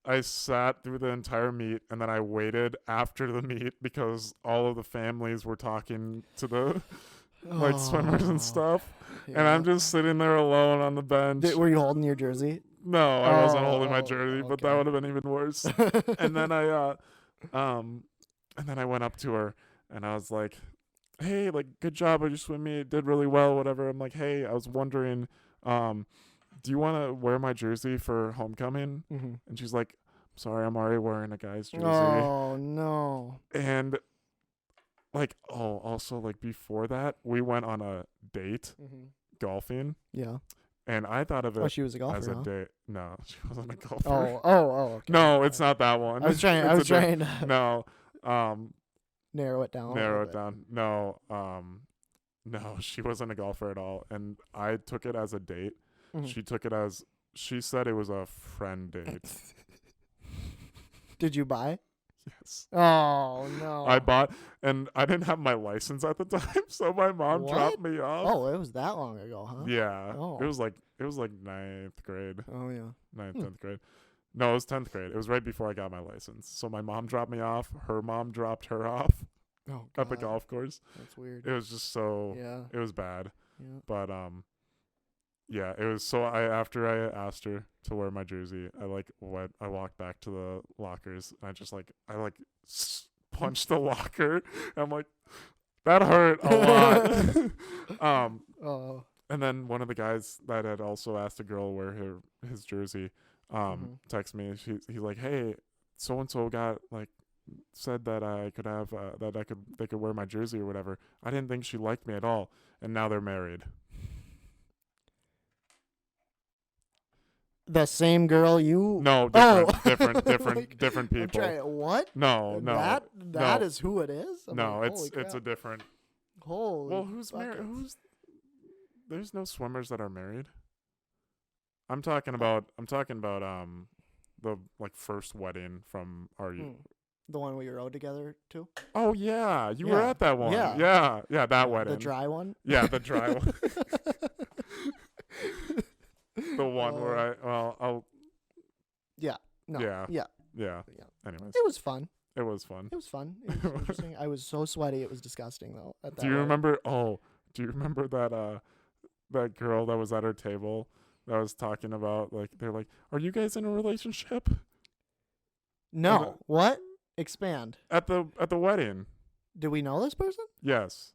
Speaker 1: I sat through the entire meet, and then I waited after the meet because all of the families were talking to the like swimmers and
Speaker 2: Oh.
Speaker 1: stuff, and I'm
Speaker 2: Yeah.
Speaker 1: just sitting there alone on the bench.
Speaker 2: Were you holding your jersey?
Speaker 1: No, I wasn't holding my
Speaker 2: Oh,
Speaker 1: jersey, but that
Speaker 2: okay.
Speaker 1: would have been even worse. And then um and then I went up to her and I was like, hey, like, good job on your swim meet, did really well, whatever. I'm like, hey, I was wondering, do you want to wear my jersey for homecoming?
Speaker 2: Mhm.
Speaker 1: And she's like, sorry, I'm already wearing a guy's jersey.
Speaker 2: Oh no.
Speaker 1: And like, oh, also like before that, we went on a date
Speaker 2: Mhm.
Speaker 1: golfing,
Speaker 2: Yeah.
Speaker 1: and I thought of
Speaker 2: Oh,
Speaker 1: it
Speaker 2: she was a
Speaker 1: as
Speaker 2: golfer,
Speaker 1: a
Speaker 2: huh?
Speaker 1: date. No, she wasn't a golfer.
Speaker 2: Okay.
Speaker 1: No, it's not that one.
Speaker 2: I was trying. I
Speaker 1: It's
Speaker 2: was
Speaker 1: a
Speaker 2: trying to
Speaker 1: no,
Speaker 2: narrow it down.
Speaker 1: narrow
Speaker 2: a
Speaker 1: it
Speaker 2: little
Speaker 1: down. No, no, she wasn't a golfer at all, and I took it as a date.
Speaker 2: bit. Mhm.
Speaker 1: She took it as, she said it was a friend date.
Speaker 2: Did you buy?
Speaker 1: Yes.
Speaker 2: Oh no.
Speaker 1: I bought, and I didn't have my license at the time, so my mom
Speaker 2: What?
Speaker 1: dropped me off.
Speaker 2: Oh, it was that long ago, huh?
Speaker 1: Yeah.
Speaker 2: Oh.
Speaker 1: It was like ninth grade.
Speaker 2: Oh yeah.
Speaker 1: Ninth,
Speaker 2: Hmm.
Speaker 1: 10th grade. No, it was 10th grade. It was right before I got my license. So my mom dropped me off. Her mom dropped her off
Speaker 2: Oh
Speaker 1: at the
Speaker 2: God.
Speaker 1: golf course.
Speaker 2: That's weird.
Speaker 1: It was just so,
Speaker 2: Yeah.
Speaker 1: it was bad.
Speaker 2: Yeah.
Speaker 1: But yeah, it was so after I asked her to wear my jersey, I walked back to the lockers, and I punched the locker. I'm like, that hurt a lot.
Speaker 2: Oh.
Speaker 1: And then one of the guys that had also asked a girl to wear his jersey,
Speaker 2: Mhm.
Speaker 1: texted me. He's like, hey, so and so got like said that I could have they could wear my jersey or whatever. I didn't think she liked me at all, and now they're married.
Speaker 2: The same girl you?
Speaker 1: No,
Speaker 2: Oh.
Speaker 1: different
Speaker 2: I'm
Speaker 1: people.
Speaker 2: trying. What?
Speaker 1: No,
Speaker 2: That
Speaker 1: no.
Speaker 2: is who it is. I'm
Speaker 1: No,
Speaker 2: like,
Speaker 1: it's
Speaker 2: holy
Speaker 1: it's a
Speaker 2: crap.
Speaker 1: different.
Speaker 2: Holy.
Speaker 1: Well, who's married?
Speaker 2: buckets.
Speaker 1: There's no swimmers that are married. I'm talking about the like first wedding from our.
Speaker 2: Hmm. The one we rode together too.
Speaker 1: Oh yeah, you were
Speaker 2: Yeah.
Speaker 1: at that one.
Speaker 2: Yeah.
Speaker 1: Yeah, that wedding.
Speaker 2: The dry one.
Speaker 1: Yeah, the dry one. The one where I'll.
Speaker 2: No.
Speaker 1: Yeah.
Speaker 2: Yeah.
Speaker 1: Yeah.
Speaker 2: Yeah.
Speaker 1: Anyways,
Speaker 2: It was fun.
Speaker 1: it was fun.
Speaker 2: It was fun. It was interesting. I was so sweaty. It was disgusting though. At that
Speaker 1: Do you
Speaker 2: wedding.
Speaker 1: remember? Oh, do you remember that girl that was at our table that was talking about like they're like, are you guys in a relationship?
Speaker 2: No. What? Expand.
Speaker 1: At the wedding.
Speaker 2: Do we know this person?
Speaker 1: Yes.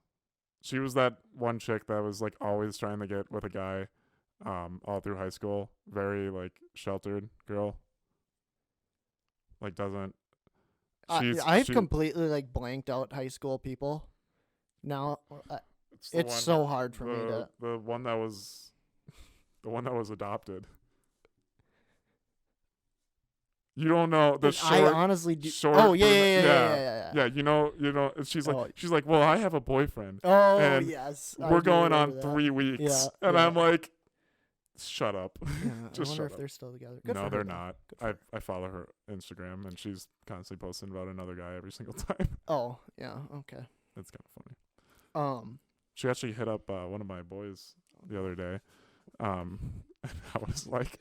Speaker 1: She was that one chick that was like always trying to get with a guy all through high school. Very like sheltered girl. Like doesn't
Speaker 2: I've completely like blanked out high school people. Now it's so hard for me to.
Speaker 1: the one that was adopted. You don't know the short.
Speaker 2: I honestly do.
Speaker 1: Short
Speaker 2: Oh yeah,
Speaker 1: brunette-
Speaker 2: yeah.
Speaker 1: Yeah, you know. She's like,
Speaker 2: Oh.
Speaker 1: well, I have a boyfriend.
Speaker 2: Oh
Speaker 1: And
Speaker 2: yes. I
Speaker 1: We're
Speaker 2: do
Speaker 1: going on
Speaker 2: remember that.
Speaker 1: 3 weeks,
Speaker 2: Yeah,
Speaker 1: and
Speaker 2: yeah.
Speaker 1: I'm like, shut up.
Speaker 2: Yeah, I
Speaker 1: Just
Speaker 2: wonder
Speaker 1: shut
Speaker 2: if
Speaker 1: up.
Speaker 2: they're still together. Good
Speaker 1: No,
Speaker 2: for her,
Speaker 1: they're
Speaker 2: though.
Speaker 1: not.
Speaker 2: Good for her.
Speaker 1: I follow her Instagram, and she's constantly posting about another guy every single time.
Speaker 2: Oh yeah. Okay.
Speaker 1: That's kind of funny. She actually hit up one of my boys the other day. And I was like,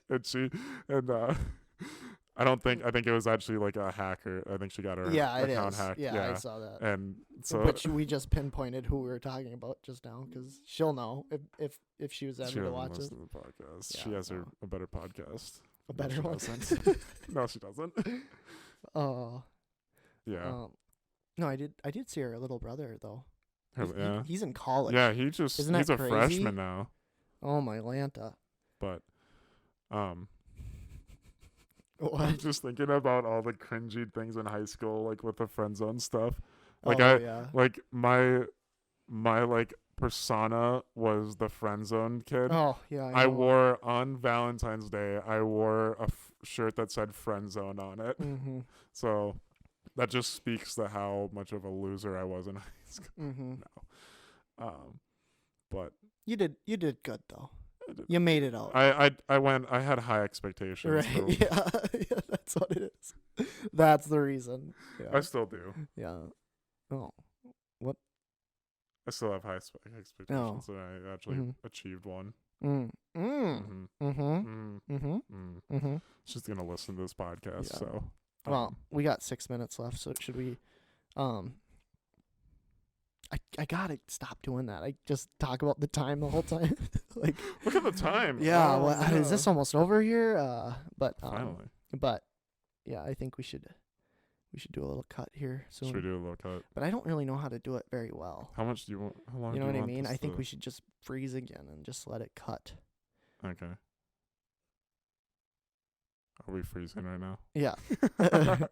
Speaker 1: I think it was actually like a hacker. I think she got her
Speaker 2: Yeah, it
Speaker 1: account
Speaker 2: is.
Speaker 1: hacked.
Speaker 2: Yeah, I saw that.
Speaker 1: And so
Speaker 2: Which we just pinpointed who we were talking about just now because she'll know if she was
Speaker 1: she
Speaker 2: ever to
Speaker 1: doesn't
Speaker 2: watch it.
Speaker 1: listen to the podcast.
Speaker 2: Yeah,
Speaker 1: She has
Speaker 2: no.
Speaker 1: a better podcast.
Speaker 2: A
Speaker 1: No,
Speaker 2: better
Speaker 1: she
Speaker 2: one.
Speaker 1: doesn't. No, she doesn't.
Speaker 2: Oh.
Speaker 1: Yeah.
Speaker 2: No, I did see her little brother though.
Speaker 1: Yeah.
Speaker 2: He's in college.
Speaker 1: Yeah, he's
Speaker 2: Isn't that
Speaker 1: a
Speaker 2: crazy?
Speaker 1: freshman now.
Speaker 2: Oh my Lanta.
Speaker 1: But I'm
Speaker 2: What?
Speaker 1: just thinking about all the cringy things in high school, like with the friend zone stuff. Like
Speaker 2: oh, yeah.
Speaker 1: like my like persona was the friend zone kid.
Speaker 2: Oh yeah,
Speaker 1: I
Speaker 2: know.
Speaker 1: wore on Valentine's Day. I wore a shirt that said friend zone on it.
Speaker 2: Mm-hmm.
Speaker 1: So that just speaks to how much of a loser I was in high school.
Speaker 2: Mm-hmm.
Speaker 1: But
Speaker 2: You did good though.
Speaker 1: I did-
Speaker 2: You made it out.
Speaker 1: I had high expectations.
Speaker 2: Right.
Speaker 1: For,
Speaker 2: Yeah. Yeah. That's what it is. That's the reason. Yeah.
Speaker 1: I still do.
Speaker 2: Yeah. Oh.
Speaker 1: I still have high expectations, and I actually
Speaker 2: Mhm.
Speaker 1: achieved one.
Speaker 2: Mm. Mm.
Speaker 1: Mm-hmm.
Speaker 2: Mm-hmm.
Speaker 1: Mm-hmm.
Speaker 2: Mm-hmm.
Speaker 1: Mm.
Speaker 2: Mm-hmm.
Speaker 1: She's gonna listen to this podcast,
Speaker 2: Yeah.
Speaker 1: so.
Speaker 2: Well, we got 6 minutes left, so should we? I gotta stop doing that. I just talk about the time the whole time. Like,
Speaker 1: look at the time.
Speaker 2: yeah.
Speaker 1: Oh,
Speaker 2: Well, is this almost over here? But
Speaker 1: Finally,
Speaker 2: but yeah, I think we should do a little cut here soon.
Speaker 1: should we do a little cut?
Speaker 2: But I don't really know how to do it very well.
Speaker 1: How much do you want? How long?
Speaker 2: You know
Speaker 1: do
Speaker 2: what I
Speaker 1: want
Speaker 2: mean?
Speaker 1: this
Speaker 2: I think
Speaker 1: to-
Speaker 2: we should just freeze again and just let it cut.
Speaker 1: Okay. Are we freezing right now?
Speaker 2: Yeah.
Speaker 1: Okay.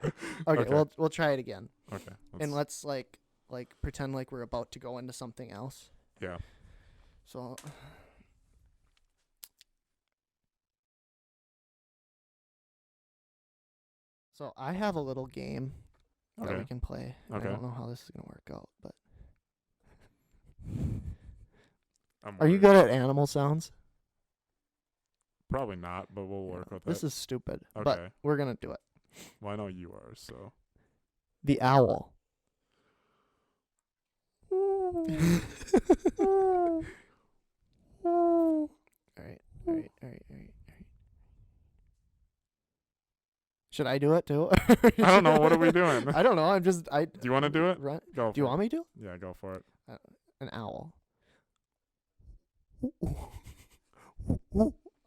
Speaker 2: Okay. We'll try it again,
Speaker 1: Okay.
Speaker 2: and let's like pretend like we're about to go into something else.
Speaker 1: Yeah.
Speaker 2: So. So I have a little game that
Speaker 1: Okay.
Speaker 2: we can play.
Speaker 1: Okay.
Speaker 2: I don't know how this is gonna work out, but
Speaker 1: I'm
Speaker 2: are you
Speaker 1: worried.
Speaker 2: good at animal sounds?
Speaker 1: Probably not, but we'll work with
Speaker 2: This
Speaker 1: it.
Speaker 2: is stupid,
Speaker 1: Okay.
Speaker 2: but we're gonna do it.
Speaker 1: Well, I know you are, so.
Speaker 2: The owl. All right. Should I do it too?
Speaker 1: I don't know. What are we doing?
Speaker 2: I don't know. I'm just
Speaker 1: Do you want to do it?
Speaker 2: Run.
Speaker 1: Go.
Speaker 2: Do you want me to?
Speaker 1: Yeah, go for it.
Speaker 2: An owl.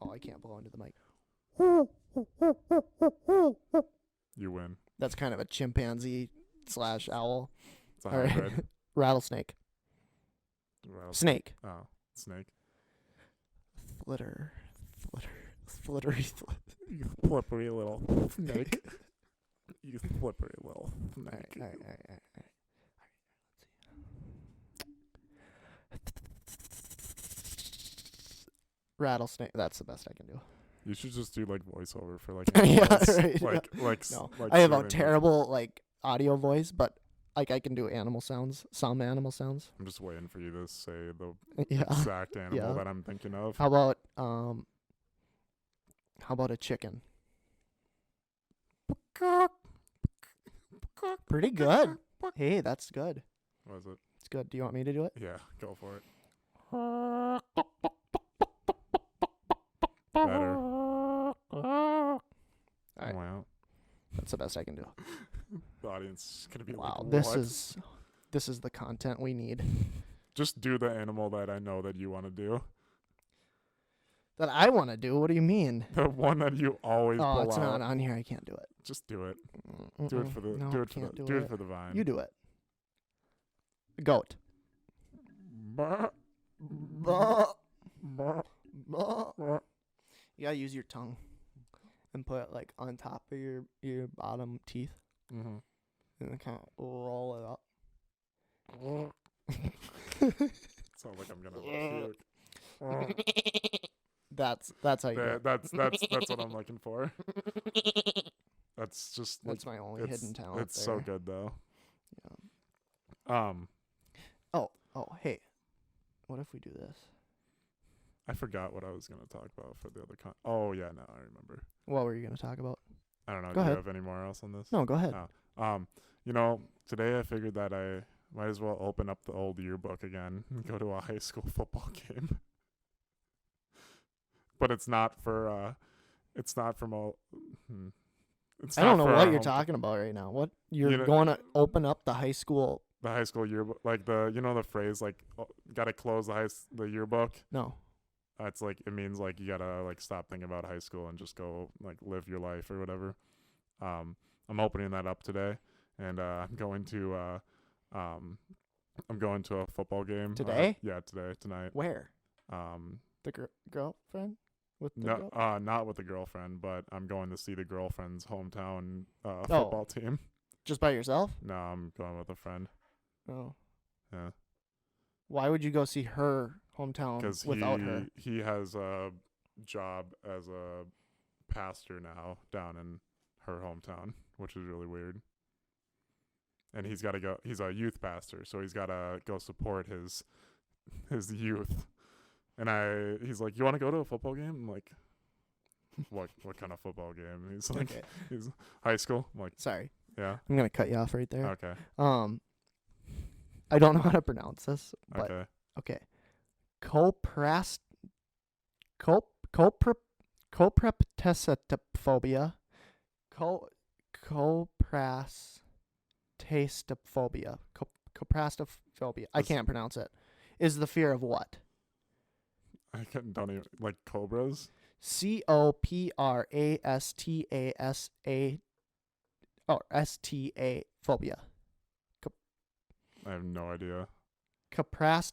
Speaker 2: Oh, I can't blow into the mic.
Speaker 1: You win.
Speaker 2: That's kind of a chimpanzee / owl.
Speaker 1: It's a
Speaker 2: All right.
Speaker 1: hybrid.
Speaker 2: Rattlesnake.
Speaker 1: Well,
Speaker 2: Snake.
Speaker 1: oh, snake.
Speaker 2: Flittery.
Speaker 1: You slippery little snake. You slippery little
Speaker 2: All right.
Speaker 1: snake.
Speaker 2: Rattlesnake. That's the best I can do.
Speaker 1: You should just do like voiceover for like
Speaker 2: Yeah,
Speaker 1: animals.
Speaker 2: right,
Speaker 1: Like
Speaker 2: No,
Speaker 1: like
Speaker 2: I have a
Speaker 1: soothing voice.
Speaker 2: terrible like audio voice, but like I can do animal sounds, some animal sounds.
Speaker 1: I'm just waiting for you to say the
Speaker 2: Yeah.
Speaker 1: exact animal
Speaker 2: Yeah.
Speaker 1: that I'm thinking of.
Speaker 2: How about a chicken? Pretty good. Hey, that's good.
Speaker 1: Was it?
Speaker 2: It's good. Do you want me to do it?
Speaker 1: Yeah, go for it. Better.
Speaker 2: All right.
Speaker 1: Wow.
Speaker 2: That's the best I can do.
Speaker 1: The audience is gonna be
Speaker 2: Wow,
Speaker 1: like,
Speaker 2: this
Speaker 1: what?
Speaker 2: is the content we need.
Speaker 1: Just do the animal that I know that you want to do.
Speaker 2: That I want to do. What do you mean?
Speaker 1: The one that you always
Speaker 2: Oh,
Speaker 1: pull
Speaker 2: it's
Speaker 1: out.
Speaker 2: not on here. I can't do it.
Speaker 1: Just do it.
Speaker 2: Mm-mm.
Speaker 1: Do it for the
Speaker 2: No,
Speaker 1: do it for
Speaker 2: can't
Speaker 1: the
Speaker 2: do
Speaker 1: do
Speaker 2: it.
Speaker 1: it for the vine.
Speaker 2: You do it. Goat.
Speaker 1: Bah,
Speaker 2: Bah.
Speaker 1: bah,
Speaker 2: Bah.
Speaker 1: bah.
Speaker 2: You gotta use your tongue and put it like on top of your bottom teeth
Speaker 1: Mhm.
Speaker 2: and then kind of roll it up.
Speaker 1: Sounds like I'm gonna puke.
Speaker 2: That's how you do it.
Speaker 1: That's what I'm looking for. That's just like
Speaker 2: That's my only
Speaker 1: it's,
Speaker 2: hidden talent.
Speaker 1: it's
Speaker 2: there.
Speaker 1: so good though.
Speaker 2: Yeah. Oh, hey. What if we do this?
Speaker 1: I forgot what I was gonna talk about for the other Oh yeah, no, I remember.
Speaker 2: What were you gonna talk about?
Speaker 1: I don't know.
Speaker 2: Go
Speaker 1: Do
Speaker 2: ahead.
Speaker 1: you have any more else on this?
Speaker 2: No, go ahead.
Speaker 1: Oh. You know, today I figured that I might as well open up the old yearbook again and go to a high school football game. But it's not for it's not from all it's
Speaker 2: I don't
Speaker 1: not
Speaker 2: know
Speaker 1: for
Speaker 2: what
Speaker 1: our
Speaker 2: you're
Speaker 1: home-
Speaker 2: talking about right now. What you're
Speaker 1: You know-
Speaker 2: going to open up the high school?
Speaker 1: the high school yearbook, like the phrase like gotta close the yearbook.
Speaker 2: No.
Speaker 1: It's like it means like you gotta like stop thinking about high school and just go like live your life or whatever. I'm opening that up today, and I'm going to a football game
Speaker 2: Today?
Speaker 1: Yeah, tonight.
Speaker 2: Where?
Speaker 1: Um,
Speaker 2: The girlfriend with the
Speaker 1: no,
Speaker 2: girl?
Speaker 1: not with the girlfriend, but I'm going to see the girlfriend's hometown
Speaker 2: Oh.
Speaker 1: football team.
Speaker 2: Just by yourself?
Speaker 1: No, I'm going with a friend.
Speaker 2: Oh.
Speaker 1: Yeah.
Speaker 2: Why would you go see her hometown
Speaker 1: because
Speaker 2: without her?
Speaker 1: he has a job as a pastor now down in her hometown, which is really weird. And he's got to go. He's a youth pastor, so he's got to go support his youth. And he's like, "You want to go to a football game?" I'm like, "What kind of football game?" And he's like,
Speaker 2: Okay.
Speaker 1: "He's high school." I'm like,
Speaker 2: Sorry.
Speaker 1: "Yeah,
Speaker 2: I'm going to cut you off right there.
Speaker 1: okay,
Speaker 2: I don't know how to pronounce this, but
Speaker 1: okay."
Speaker 2: okay. Copraptesatophobia. Coprastastophobia. Coprastaphobia. I can't pronounce it. Is the fear of what?
Speaker 1: Don't even like cobras.
Speaker 2: Coprastasa. Oh, sta phobia.
Speaker 1: I have no idea.
Speaker 2: Coprastasphobia.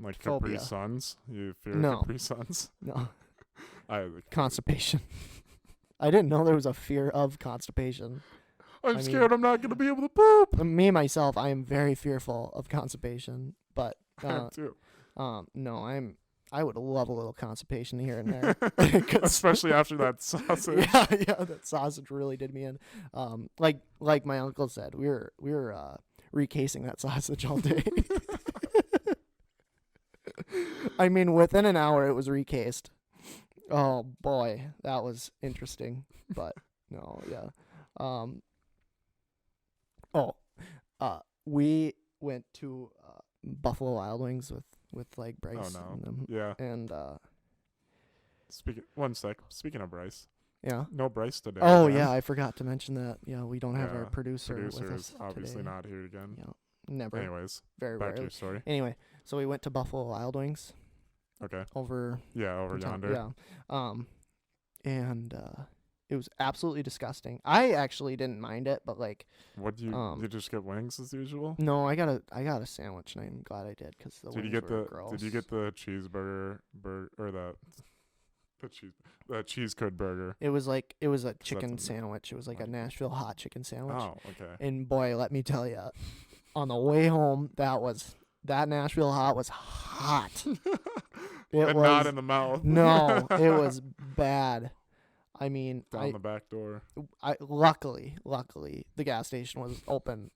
Speaker 1: Like Capri Suns? You fear
Speaker 2: No.
Speaker 1: Capri Suns?
Speaker 2: No.
Speaker 1: I'm
Speaker 2: Constipation. I didn't know there was a fear of constipation. I
Speaker 1: scared
Speaker 2: mean-
Speaker 1: I'm not gonna be able to poop.
Speaker 2: Me myself, I am very fearful of constipation, but
Speaker 1: I am too.
Speaker 2: no, I would love a little constipation here and there. 'Cause-
Speaker 1: Especially after that sausage.
Speaker 2: yeah, that sausage really did me in. Like my uncle said, we were recasing that sausage all day. I mean, within an hour it was recased. Oh boy, that was interesting. But no, yeah. We went to Buffalo Wild Wings with like Bryce
Speaker 1: Oh no.
Speaker 2: and them,
Speaker 1: Yeah.
Speaker 2: and
Speaker 1: One sec. Speaking of Bryce,
Speaker 2: yeah.
Speaker 1: no Bryce today.
Speaker 2: Oh
Speaker 1: again.
Speaker 2: yeah, I forgot to mention that. Yeah, we don't have our
Speaker 1: Yeah,
Speaker 2: producer with
Speaker 1: Producer
Speaker 2: us
Speaker 1: is obviously
Speaker 2: today.
Speaker 1: not here again.
Speaker 2: Yeah, never.
Speaker 1: Anyways,
Speaker 2: Very
Speaker 1: back to
Speaker 2: rarely.
Speaker 1: your story.
Speaker 2: Anyway, so we went to Buffalo Wild Wings
Speaker 1: Okay.
Speaker 2: over
Speaker 1: Yeah, over
Speaker 2: in town.
Speaker 1: yonder.
Speaker 2: Yeah. And it was absolutely disgusting. I actually didn't mind it, but like,
Speaker 1: What do you? Did you just get wings as usual?
Speaker 2: no, I got a sandwich, and I'm glad I did because the
Speaker 1: Did
Speaker 2: wings
Speaker 1: you get
Speaker 2: were
Speaker 1: the?
Speaker 2: gross.
Speaker 1: Did you get the cheeseburger or the cheese curd burger?
Speaker 2: It was a chicken
Speaker 1: that's a-
Speaker 2: sandwich. It was like a
Speaker 1: like-
Speaker 2: Nashville hot chicken sandwich.
Speaker 1: Oh, okay.
Speaker 2: And boy, let me tell you, on the way home, that Nashville hot was hot. It
Speaker 1: and
Speaker 2: was
Speaker 1: not in the mouth.
Speaker 2: no, it was bad. I mean,
Speaker 1: Down the back door.
Speaker 2: luckily, the gas station was open.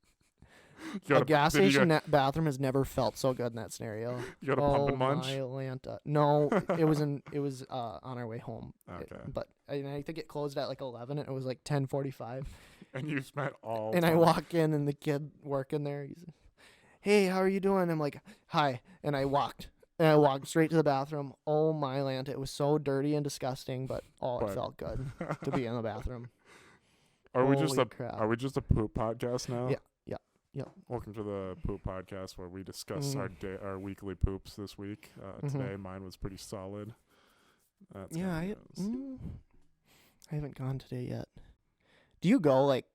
Speaker 1: You
Speaker 2: A gas
Speaker 1: did you
Speaker 2: station bathroom has never felt so good in that scenario.
Speaker 1: You got a pump
Speaker 2: Oh
Speaker 1: and munch?
Speaker 2: my Lanta! No, it was on our way home.
Speaker 1: Okay.
Speaker 2: I think it closed at like 11. And it was like 10:45.
Speaker 1: And you spent all.
Speaker 2: And I
Speaker 1: time-
Speaker 2: walk in, and the kid working there, he's, "Hey, how are you doing?" I'm like, "Hi," and I walked straight to the bathroom. Oh my Lanta! It was so dirty and disgusting, but it
Speaker 1: But-
Speaker 2: felt good to be in the bathroom.
Speaker 1: Are we
Speaker 2: Holy crap.
Speaker 1: just a poop podcast now?
Speaker 2: Yeah.
Speaker 1: Welcome to the poop podcast where we discuss
Speaker 2: Mhm.
Speaker 1: our weekly poops this week.
Speaker 2: Mhm.
Speaker 1: Today mine was pretty solid. That's
Speaker 2: Yeah,
Speaker 1: how
Speaker 2: I
Speaker 1: it goes.
Speaker 2: haven't gone today yet. Do you go like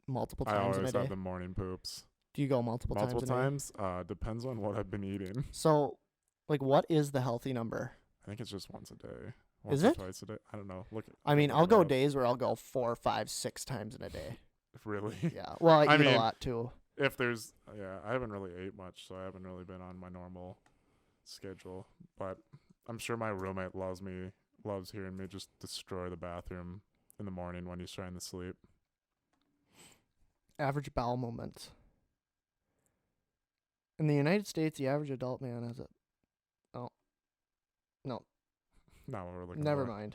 Speaker 2: multiple
Speaker 1: I
Speaker 2: times in a
Speaker 1: always
Speaker 2: day?
Speaker 1: have the morning poops.
Speaker 2: Do you go multiple
Speaker 1: Multiple
Speaker 2: times in a day?
Speaker 1: times. Depends on what I've been eating.
Speaker 2: So, like, what is the healthy number?
Speaker 1: I think it's just once a day.
Speaker 2: Is
Speaker 1: Once or
Speaker 2: it?
Speaker 1: twice a day. I don't know.
Speaker 2: I mean,
Speaker 1: look
Speaker 2: I'll
Speaker 1: it
Speaker 2: go
Speaker 1: up.
Speaker 2: days where I'll go 4, 5, 6 times in a day.
Speaker 1: Really?
Speaker 2: Yeah. Well, I
Speaker 1: I
Speaker 2: eat
Speaker 1: mean,
Speaker 2: a lot too.
Speaker 1: If there's, I haven't really ate much, so I haven't really been on my normal schedule. But I'm sure my roommate loves hearing me just destroy the bathroom in the morning when he's trying to sleep.
Speaker 2: Average bowel movements. In the United States, the average adult man has a. Oh. No.
Speaker 1: Not what we're looking
Speaker 2: Never
Speaker 1: for.
Speaker 2: mind.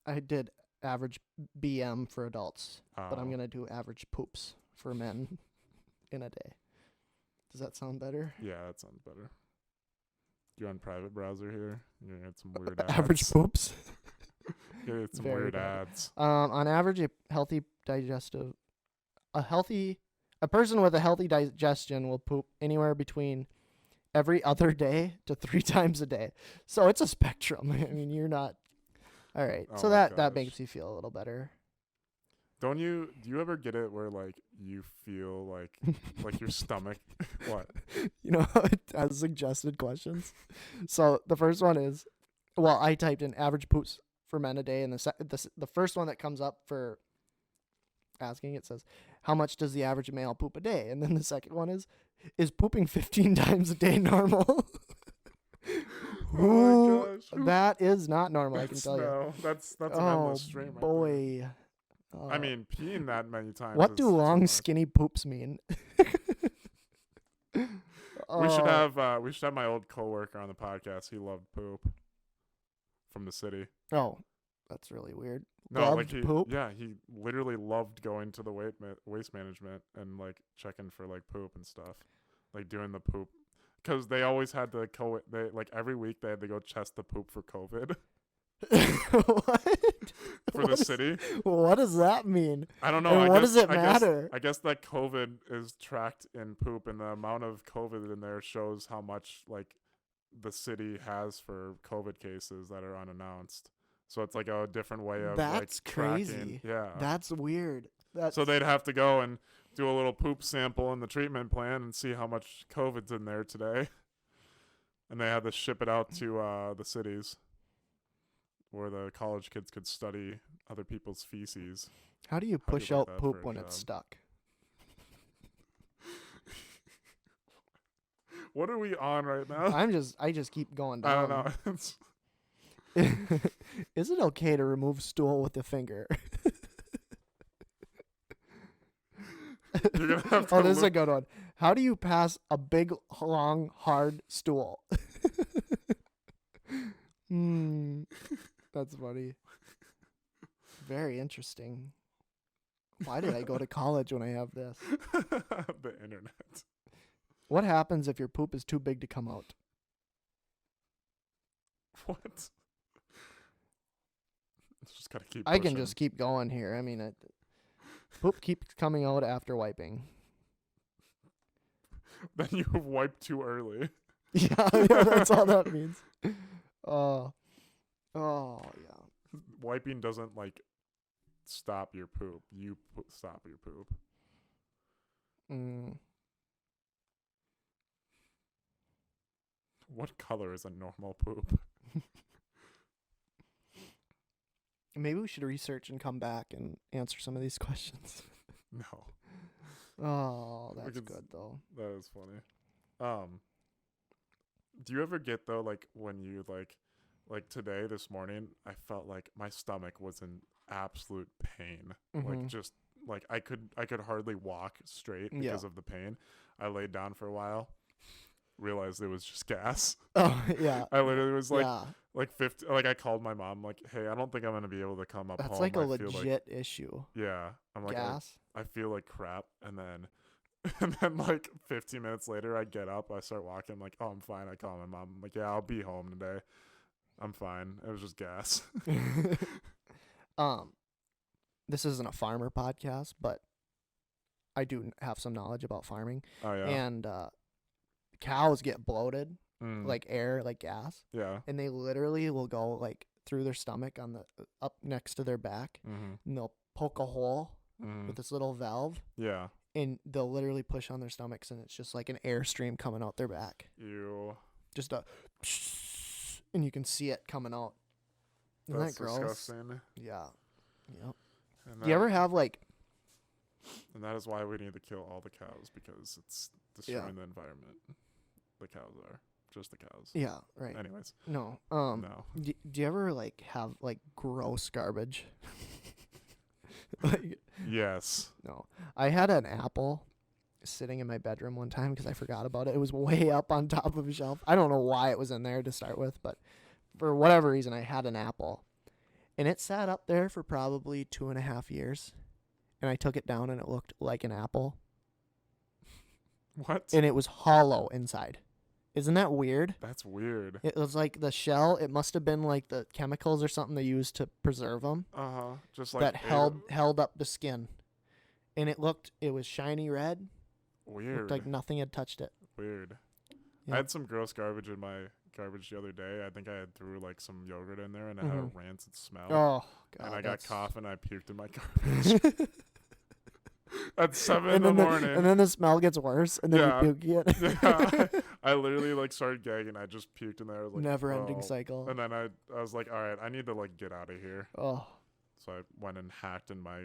Speaker 2: I did average BM for adults, but I'm
Speaker 1: Oh.
Speaker 2: going to do average poops for men in a day. Does that sound better?
Speaker 1: Yeah, that sounds better. You on private browser here? You're gonna get some weird ads.
Speaker 2: Average poops.
Speaker 1: You're gonna get some
Speaker 2: Very
Speaker 1: weird
Speaker 2: bad.
Speaker 1: ads.
Speaker 2: On average, a person with a healthy digestion will poop anywhere between every other day to 3 times a day. So it's a spectrum. I mean, you're not. All right.
Speaker 1: Oh
Speaker 2: So
Speaker 1: my
Speaker 2: that
Speaker 1: gosh.
Speaker 2: makes you feel a little better.
Speaker 1: Do you ever get it where like you feel like your stomach what?
Speaker 2: You know, it has suggested questions. So the first one is, well, I typed in average poops for men a day, and the first one that comes up for asking. It says, how much does the average male poop a day? And then the second one is pooping 15 times a day normal?
Speaker 1: Oh my gosh.
Speaker 2: That is not normal, I can tell you.
Speaker 1: No, that's an
Speaker 2: Oh,
Speaker 1: endless stream right there.
Speaker 2: boy.
Speaker 1: I mean, peeing that many times.
Speaker 2: What
Speaker 1: is
Speaker 2: do
Speaker 1: too
Speaker 2: long,
Speaker 1: much.
Speaker 2: skinny poops mean?
Speaker 1: We should have my old coworker on the podcast. He loved poop from the city.
Speaker 2: Oh, that's really weird.
Speaker 1: No,
Speaker 2: Loved
Speaker 1: like
Speaker 2: poop?
Speaker 1: Yeah, he literally loved going to the waste management and like checking for like poop and stuff, like doing the poop, because they always had to they like every week they had to go test the poop for COVID.
Speaker 2: What?
Speaker 1: For the city.
Speaker 2: What does that mean?
Speaker 1: I don't know.
Speaker 2: And what does it matter?
Speaker 1: I guess that COVID is tracked in poop, and the amount of COVID in there shows how much like the city has for COVID cases that are unannounced. So it's like a different way of
Speaker 2: That's
Speaker 1: like tracking.
Speaker 2: crazy.
Speaker 1: Yeah.
Speaker 2: That's weird.
Speaker 1: So they'd have to go and do a little poop sample in the treatment plan and see how much COVID's in there today. And they had to ship it out to the cities where the college kids could study other people's feces.
Speaker 2: How do you
Speaker 1: How'd you
Speaker 2: push
Speaker 1: like
Speaker 2: out
Speaker 1: that
Speaker 2: poop
Speaker 1: for a
Speaker 2: when
Speaker 1: job?
Speaker 2: it's stuck?
Speaker 1: What are we on right now?
Speaker 2: I just keep going
Speaker 1: I
Speaker 2: down.
Speaker 1: don't know.
Speaker 2: Is it okay to remove stool with a finger?
Speaker 1: You're gonna have to
Speaker 2: Oh, this is a good one. How do you pass a big, long, hard stool? That's funny. Very interesting. Why did I go to college when I have this?
Speaker 1: The internet.
Speaker 2: What happens if your poop is too big to come out?
Speaker 1: What? Just gotta keep
Speaker 2: I can
Speaker 1: pushing.
Speaker 2: just keep going here. I mean, poop keeps coming out after wiping.
Speaker 1: Then you wipe too early.
Speaker 2: Yeah, that's all that means. Oh, yeah.
Speaker 1: Wiping doesn't like stop your poop. You stop your poop. What color is a normal poop?
Speaker 2: Maybe we should research and come back and answer some of these questions.
Speaker 1: No.
Speaker 2: Oh, that's
Speaker 1: Because
Speaker 2: good though.
Speaker 1: That is funny. Do you ever get though, like when you like today, this morning, I felt like my stomach was in absolute pain. Like
Speaker 2: Mhm.
Speaker 1: just like I could hardly walk straight
Speaker 2: Yeah.
Speaker 1: because of the pain. I laid down for a while, realized it was just gas.
Speaker 2: Oh, yeah.
Speaker 1: I literally was like
Speaker 2: Yeah.
Speaker 1: like 50. Like I called my mom, like, hey, I don't think I'm gonna be able to come up
Speaker 2: That's
Speaker 1: home.
Speaker 2: like a
Speaker 1: I feel
Speaker 2: legit issue.
Speaker 1: yeah. I'm like
Speaker 2: Gas.
Speaker 1: I feel like crap, and then like 15 minutes later, I get up, I start walking. I'm like, oh, I'm fine. I call my mom. I'm like, yeah, I'll be home today. I'm fine. It was just gas.
Speaker 2: This isn't a farmer podcast, but I do have some knowledge about farming.
Speaker 1: Oh yeah.
Speaker 2: And cows get bloated,
Speaker 1: Mm.
Speaker 2: like air, like gas,
Speaker 1: yeah.
Speaker 2: and they literally will go like through their stomach on the up next to their back,
Speaker 1: Mm-hmm.
Speaker 2: and they'll poke a hole
Speaker 1: Mm.
Speaker 2: with this little valve,
Speaker 1: Yeah.
Speaker 2: and they'll literally push on their stomachs, and it's just like an airstream coming out their back,
Speaker 1: Ew.
Speaker 2: just a, and you can see it coming out. Isn't
Speaker 1: That's
Speaker 2: that gross?
Speaker 1: disgusting.
Speaker 2: Yeah. Yep.
Speaker 1: And
Speaker 2: Do you ever have like?
Speaker 1: And that is why we need to kill all the cows, because it's destroying the environment. The cows are just the cows.
Speaker 2: Yeah. Right.
Speaker 1: Anyways.
Speaker 2: No.
Speaker 1: No.
Speaker 2: Do you ever like have like gross garbage? Like,
Speaker 1: Yes.
Speaker 2: no. I had an apple sitting in my bedroom one time because I forgot about it. It was way up on top of a shelf. I don't know why it was in there to start with, but for whatever reason, I had an apple. And it sat up there for probably 2.5 years. And I took it down and it looked like an apple.
Speaker 1: What?
Speaker 2: And it was hollow inside. Isn't that weird?
Speaker 1: That's weird.
Speaker 2: It was like the shell. It must have been like the chemicals or something they used to preserve them
Speaker 1: Just like
Speaker 2: that held up the skin. And it was shiny red.
Speaker 1: weird.
Speaker 2: Looked like nothing had touched it.
Speaker 1: Weird.
Speaker 2: Yeah.
Speaker 1: I had some gross garbage in my garbage the other day. I think I had threw like some yogurt in there and it had a rancid smell.
Speaker 2: Oh, God.
Speaker 1: and I got cough and I puked in my garbage at 7 in the morning.
Speaker 2: And then the smell gets worse, and then
Speaker 1: Yeah.
Speaker 2: you puke it.
Speaker 1: Yeah, I literally like started gagging. I just puked in there. I was like,
Speaker 2: Never-ending
Speaker 1: "Oh."
Speaker 2: cycle.
Speaker 1: And then I was like, all right, I need to like get out of here.
Speaker 2: Oh,
Speaker 1: So I went and hacked in my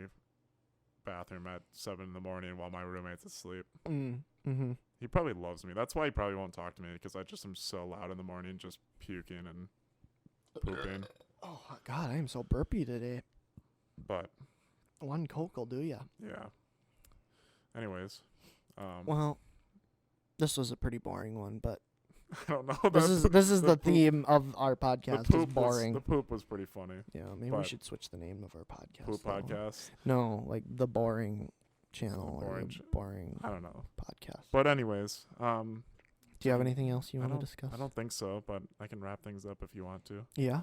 Speaker 1: bathroom at 7 in the morning while my roommate's asleep.
Speaker 2: Mm-hmm.
Speaker 1: He probably loves me. That's why he probably won't talk to me, because I just am so loud in the morning, just puking and pooping.
Speaker 2: Oh God, I am so burpy today.
Speaker 1: But
Speaker 2: One Coke will do ya.
Speaker 1: yeah. Anyways,
Speaker 2: Well, this was a pretty boring one, but
Speaker 1: I don't know.
Speaker 2: this is the
Speaker 1: poop-
Speaker 2: theme of our podcast. Is boring.
Speaker 1: The poop was pretty funny.
Speaker 2: Yeah, maybe we
Speaker 1: but-
Speaker 2: should switch the name of our podcast.
Speaker 1: Poop
Speaker 2: though.
Speaker 1: podcast.
Speaker 2: No, like the boring channel
Speaker 1: The
Speaker 2: or
Speaker 1: boring
Speaker 2: the boring
Speaker 1: I don't know.
Speaker 2: podcast.
Speaker 1: But anyways,
Speaker 2: Do you have anything else you want to discuss?
Speaker 1: I don't think so, but I can wrap things up if you want to.
Speaker 2: Yeah.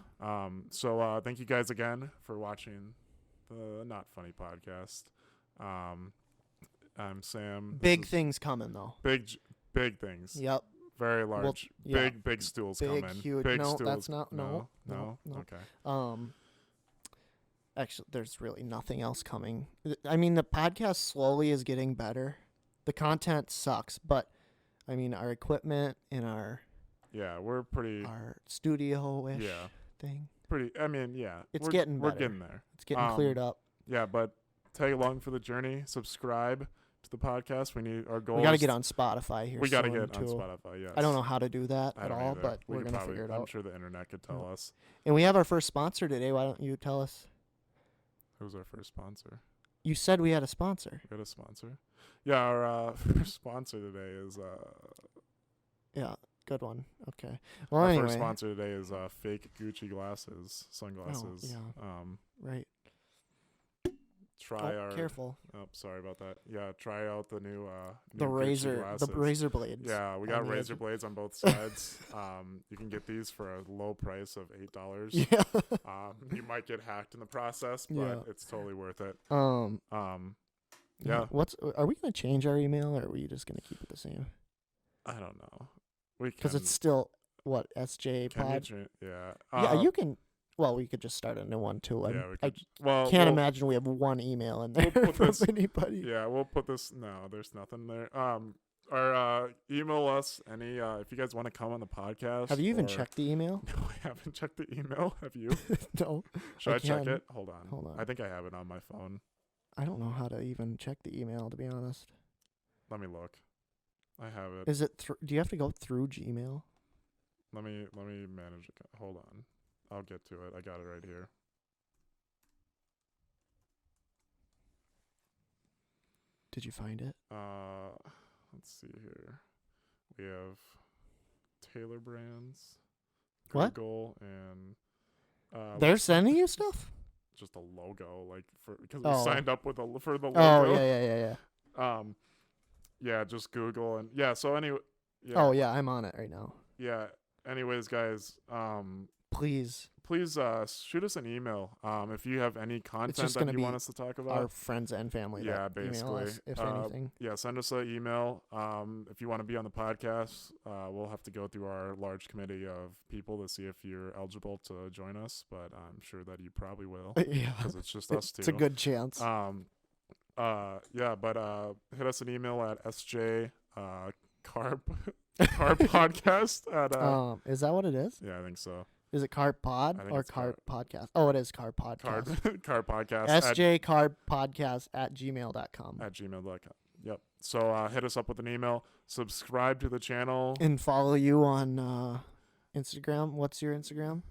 Speaker 1: So thank you guys again for watching the Not Funny podcast. I'm Sam.
Speaker 2: Big things coming though.
Speaker 1: Big things.
Speaker 2: Yep.
Speaker 1: Very large.
Speaker 2: yeah.
Speaker 1: Big stools
Speaker 2: Big,
Speaker 1: coming.
Speaker 2: huge.
Speaker 1: Big
Speaker 2: No,
Speaker 1: stools.
Speaker 2: that's not. No.
Speaker 1: Okay.
Speaker 2: Actually, there's really nothing else coming. I mean, the podcast slowly is getting better. The content sucks, but I mean, our equipment and our
Speaker 1: We're pretty.
Speaker 2: our studio-ish
Speaker 1: Yeah.
Speaker 2: thing.
Speaker 1: Pretty. I mean, yeah.
Speaker 2: It's
Speaker 1: we're,
Speaker 2: getting
Speaker 1: We're
Speaker 2: better.
Speaker 1: getting there.
Speaker 2: It's getting cleared up.
Speaker 1: Yeah, but tag along for the journey. Subscribe to the podcast. We need our goals.
Speaker 2: We got to get on Spotify here.
Speaker 1: We got to
Speaker 2: soon,
Speaker 1: get on
Speaker 2: too.
Speaker 1: Spotify. Yes.
Speaker 2: I don't know how to do that
Speaker 1: I
Speaker 2: at
Speaker 1: don't
Speaker 2: all,
Speaker 1: either.
Speaker 2: but
Speaker 1: We
Speaker 2: we're
Speaker 1: could
Speaker 2: gonna
Speaker 1: probably,
Speaker 2: figure it
Speaker 1: I'm
Speaker 2: out.
Speaker 1: sure the internet could tell us.
Speaker 2: And we have our first sponsor today. Why don't you tell us?
Speaker 1: Who's our first sponsor?
Speaker 2: You said we had a sponsor.
Speaker 1: We got a sponsor. Yeah, our first sponsor today is
Speaker 2: Yeah, good one. Okay. Well,
Speaker 1: our
Speaker 2: anyway.
Speaker 1: first sponsor today is fake Gucci glasses, sunglasses.
Speaker 2: yeah. Right.
Speaker 1: Try our.
Speaker 2: Careful.
Speaker 1: Oh, sorry about that. Yeah, try out the new
Speaker 2: The
Speaker 1: Gucci
Speaker 2: razor,
Speaker 1: glasses.
Speaker 2: the razor blades.
Speaker 1: Yeah, we
Speaker 2: on
Speaker 1: got
Speaker 2: the
Speaker 1: razor
Speaker 2: edge.
Speaker 1: blades on both sides. You can get these for a low price of $8.
Speaker 2: Yeah.
Speaker 1: You might get hacked in the process, but
Speaker 2: Yeah.
Speaker 1: it's totally worth it.
Speaker 2: Yeah. Are we gonna change our email, or are we just gonna keep it the same?
Speaker 1: I don't know. We
Speaker 2: Because
Speaker 1: can.
Speaker 2: it's still what SJ
Speaker 1: Can you
Speaker 2: Pod.
Speaker 1: yeah.
Speaker 2: Yeah, you can. Well, we could just start a new one too.
Speaker 1: Yeah, we
Speaker 2: I
Speaker 1: could. Well,
Speaker 2: can't
Speaker 1: we'll-
Speaker 2: imagine we have one email in there
Speaker 1: We'll put
Speaker 2: from
Speaker 1: this-
Speaker 2: anybody.
Speaker 1: Yeah, we'll put this. No, there's nothing there. Or email us any if you guys want to come on the podcast.
Speaker 2: Have you even
Speaker 1: or-
Speaker 2: checked the email?
Speaker 1: No, I haven't checked the email. Have you?
Speaker 2: No.
Speaker 1: Should I check
Speaker 2: can.
Speaker 1: it? Hold on.
Speaker 2: Hold on.
Speaker 1: I think I have it on my phone.
Speaker 2: I don't know how to even check the email, to be honest.
Speaker 1: Let me look. I have it.
Speaker 2: Is it? Do you have to go through Gmail?
Speaker 1: Let me manage it. Hold on. I'll get to it. I got it right here.
Speaker 2: Did you find it?
Speaker 1: Let's see here. We have Taylor Brands,
Speaker 2: What?
Speaker 1: Google, and
Speaker 2: They're sending you stuff?
Speaker 1: just a logo, like because we
Speaker 2: Oh.
Speaker 1: signed up with for the logo.
Speaker 2: Oh yeah.
Speaker 1: Yeah, just Google and yeah. So anyway, yeah,
Speaker 2: Oh yeah, I'm on it right now.
Speaker 1: yeah. Anyways, guys,
Speaker 2: Please,
Speaker 1: please shoot us an email if you have any content
Speaker 2: just
Speaker 1: that
Speaker 2: gonna
Speaker 1: you
Speaker 2: be
Speaker 1: want us to talk about.
Speaker 2: our friends and family.
Speaker 1: Yeah,
Speaker 2: that email
Speaker 1: basically.
Speaker 2: us, if anything.
Speaker 1: Yeah, send us an email. If you want to be on the podcast, we'll have to go through our large committee of people to see if you're eligible to join us. But I'm sure that you probably will
Speaker 2: Yeah,
Speaker 1: because it's just us two.
Speaker 2: it's a good chance.
Speaker 1: Yeah, but hit us an email at sj carb podcast at
Speaker 2: Is that what it is?
Speaker 1: yeah, I think so.
Speaker 2: Is it Carb Pod
Speaker 1: I think
Speaker 2: or
Speaker 1: it's
Speaker 2: Carb Podcast? Oh, it is Carb Podcast.
Speaker 1: Carb podcast
Speaker 2: SJ Carb Podcast at gmail.com.
Speaker 1: at gmail.com. Yep. So hit us up with an email. Subscribe to the channel.
Speaker 2: And follow you on Instagram. What's your Instagram?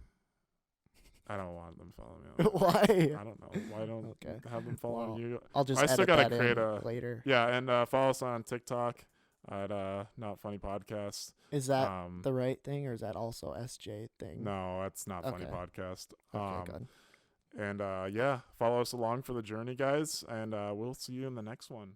Speaker 1: I don't want them following me.
Speaker 2: Why?
Speaker 1: I don't know. Why don't
Speaker 2: Okay.
Speaker 1: have them follow
Speaker 2: Well,
Speaker 1: you?
Speaker 2: I'll just
Speaker 1: I
Speaker 2: edit
Speaker 1: still gotta
Speaker 2: that
Speaker 1: create
Speaker 2: in
Speaker 1: a-
Speaker 2: later.
Speaker 1: Yeah, and follow us on TikTok at Not Funny Podcast.
Speaker 2: Is that
Speaker 1: Um,
Speaker 2: the right thing, or is that also SJ thing?
Speaker 1: no, that's Not Funny
Speaker 2: Okay.
Speaker 1: Podcast.
Speaker 2: Okay, good.
Speaker 1: And yeah, follow us along for the journey, guys, and we'll see you in the next one.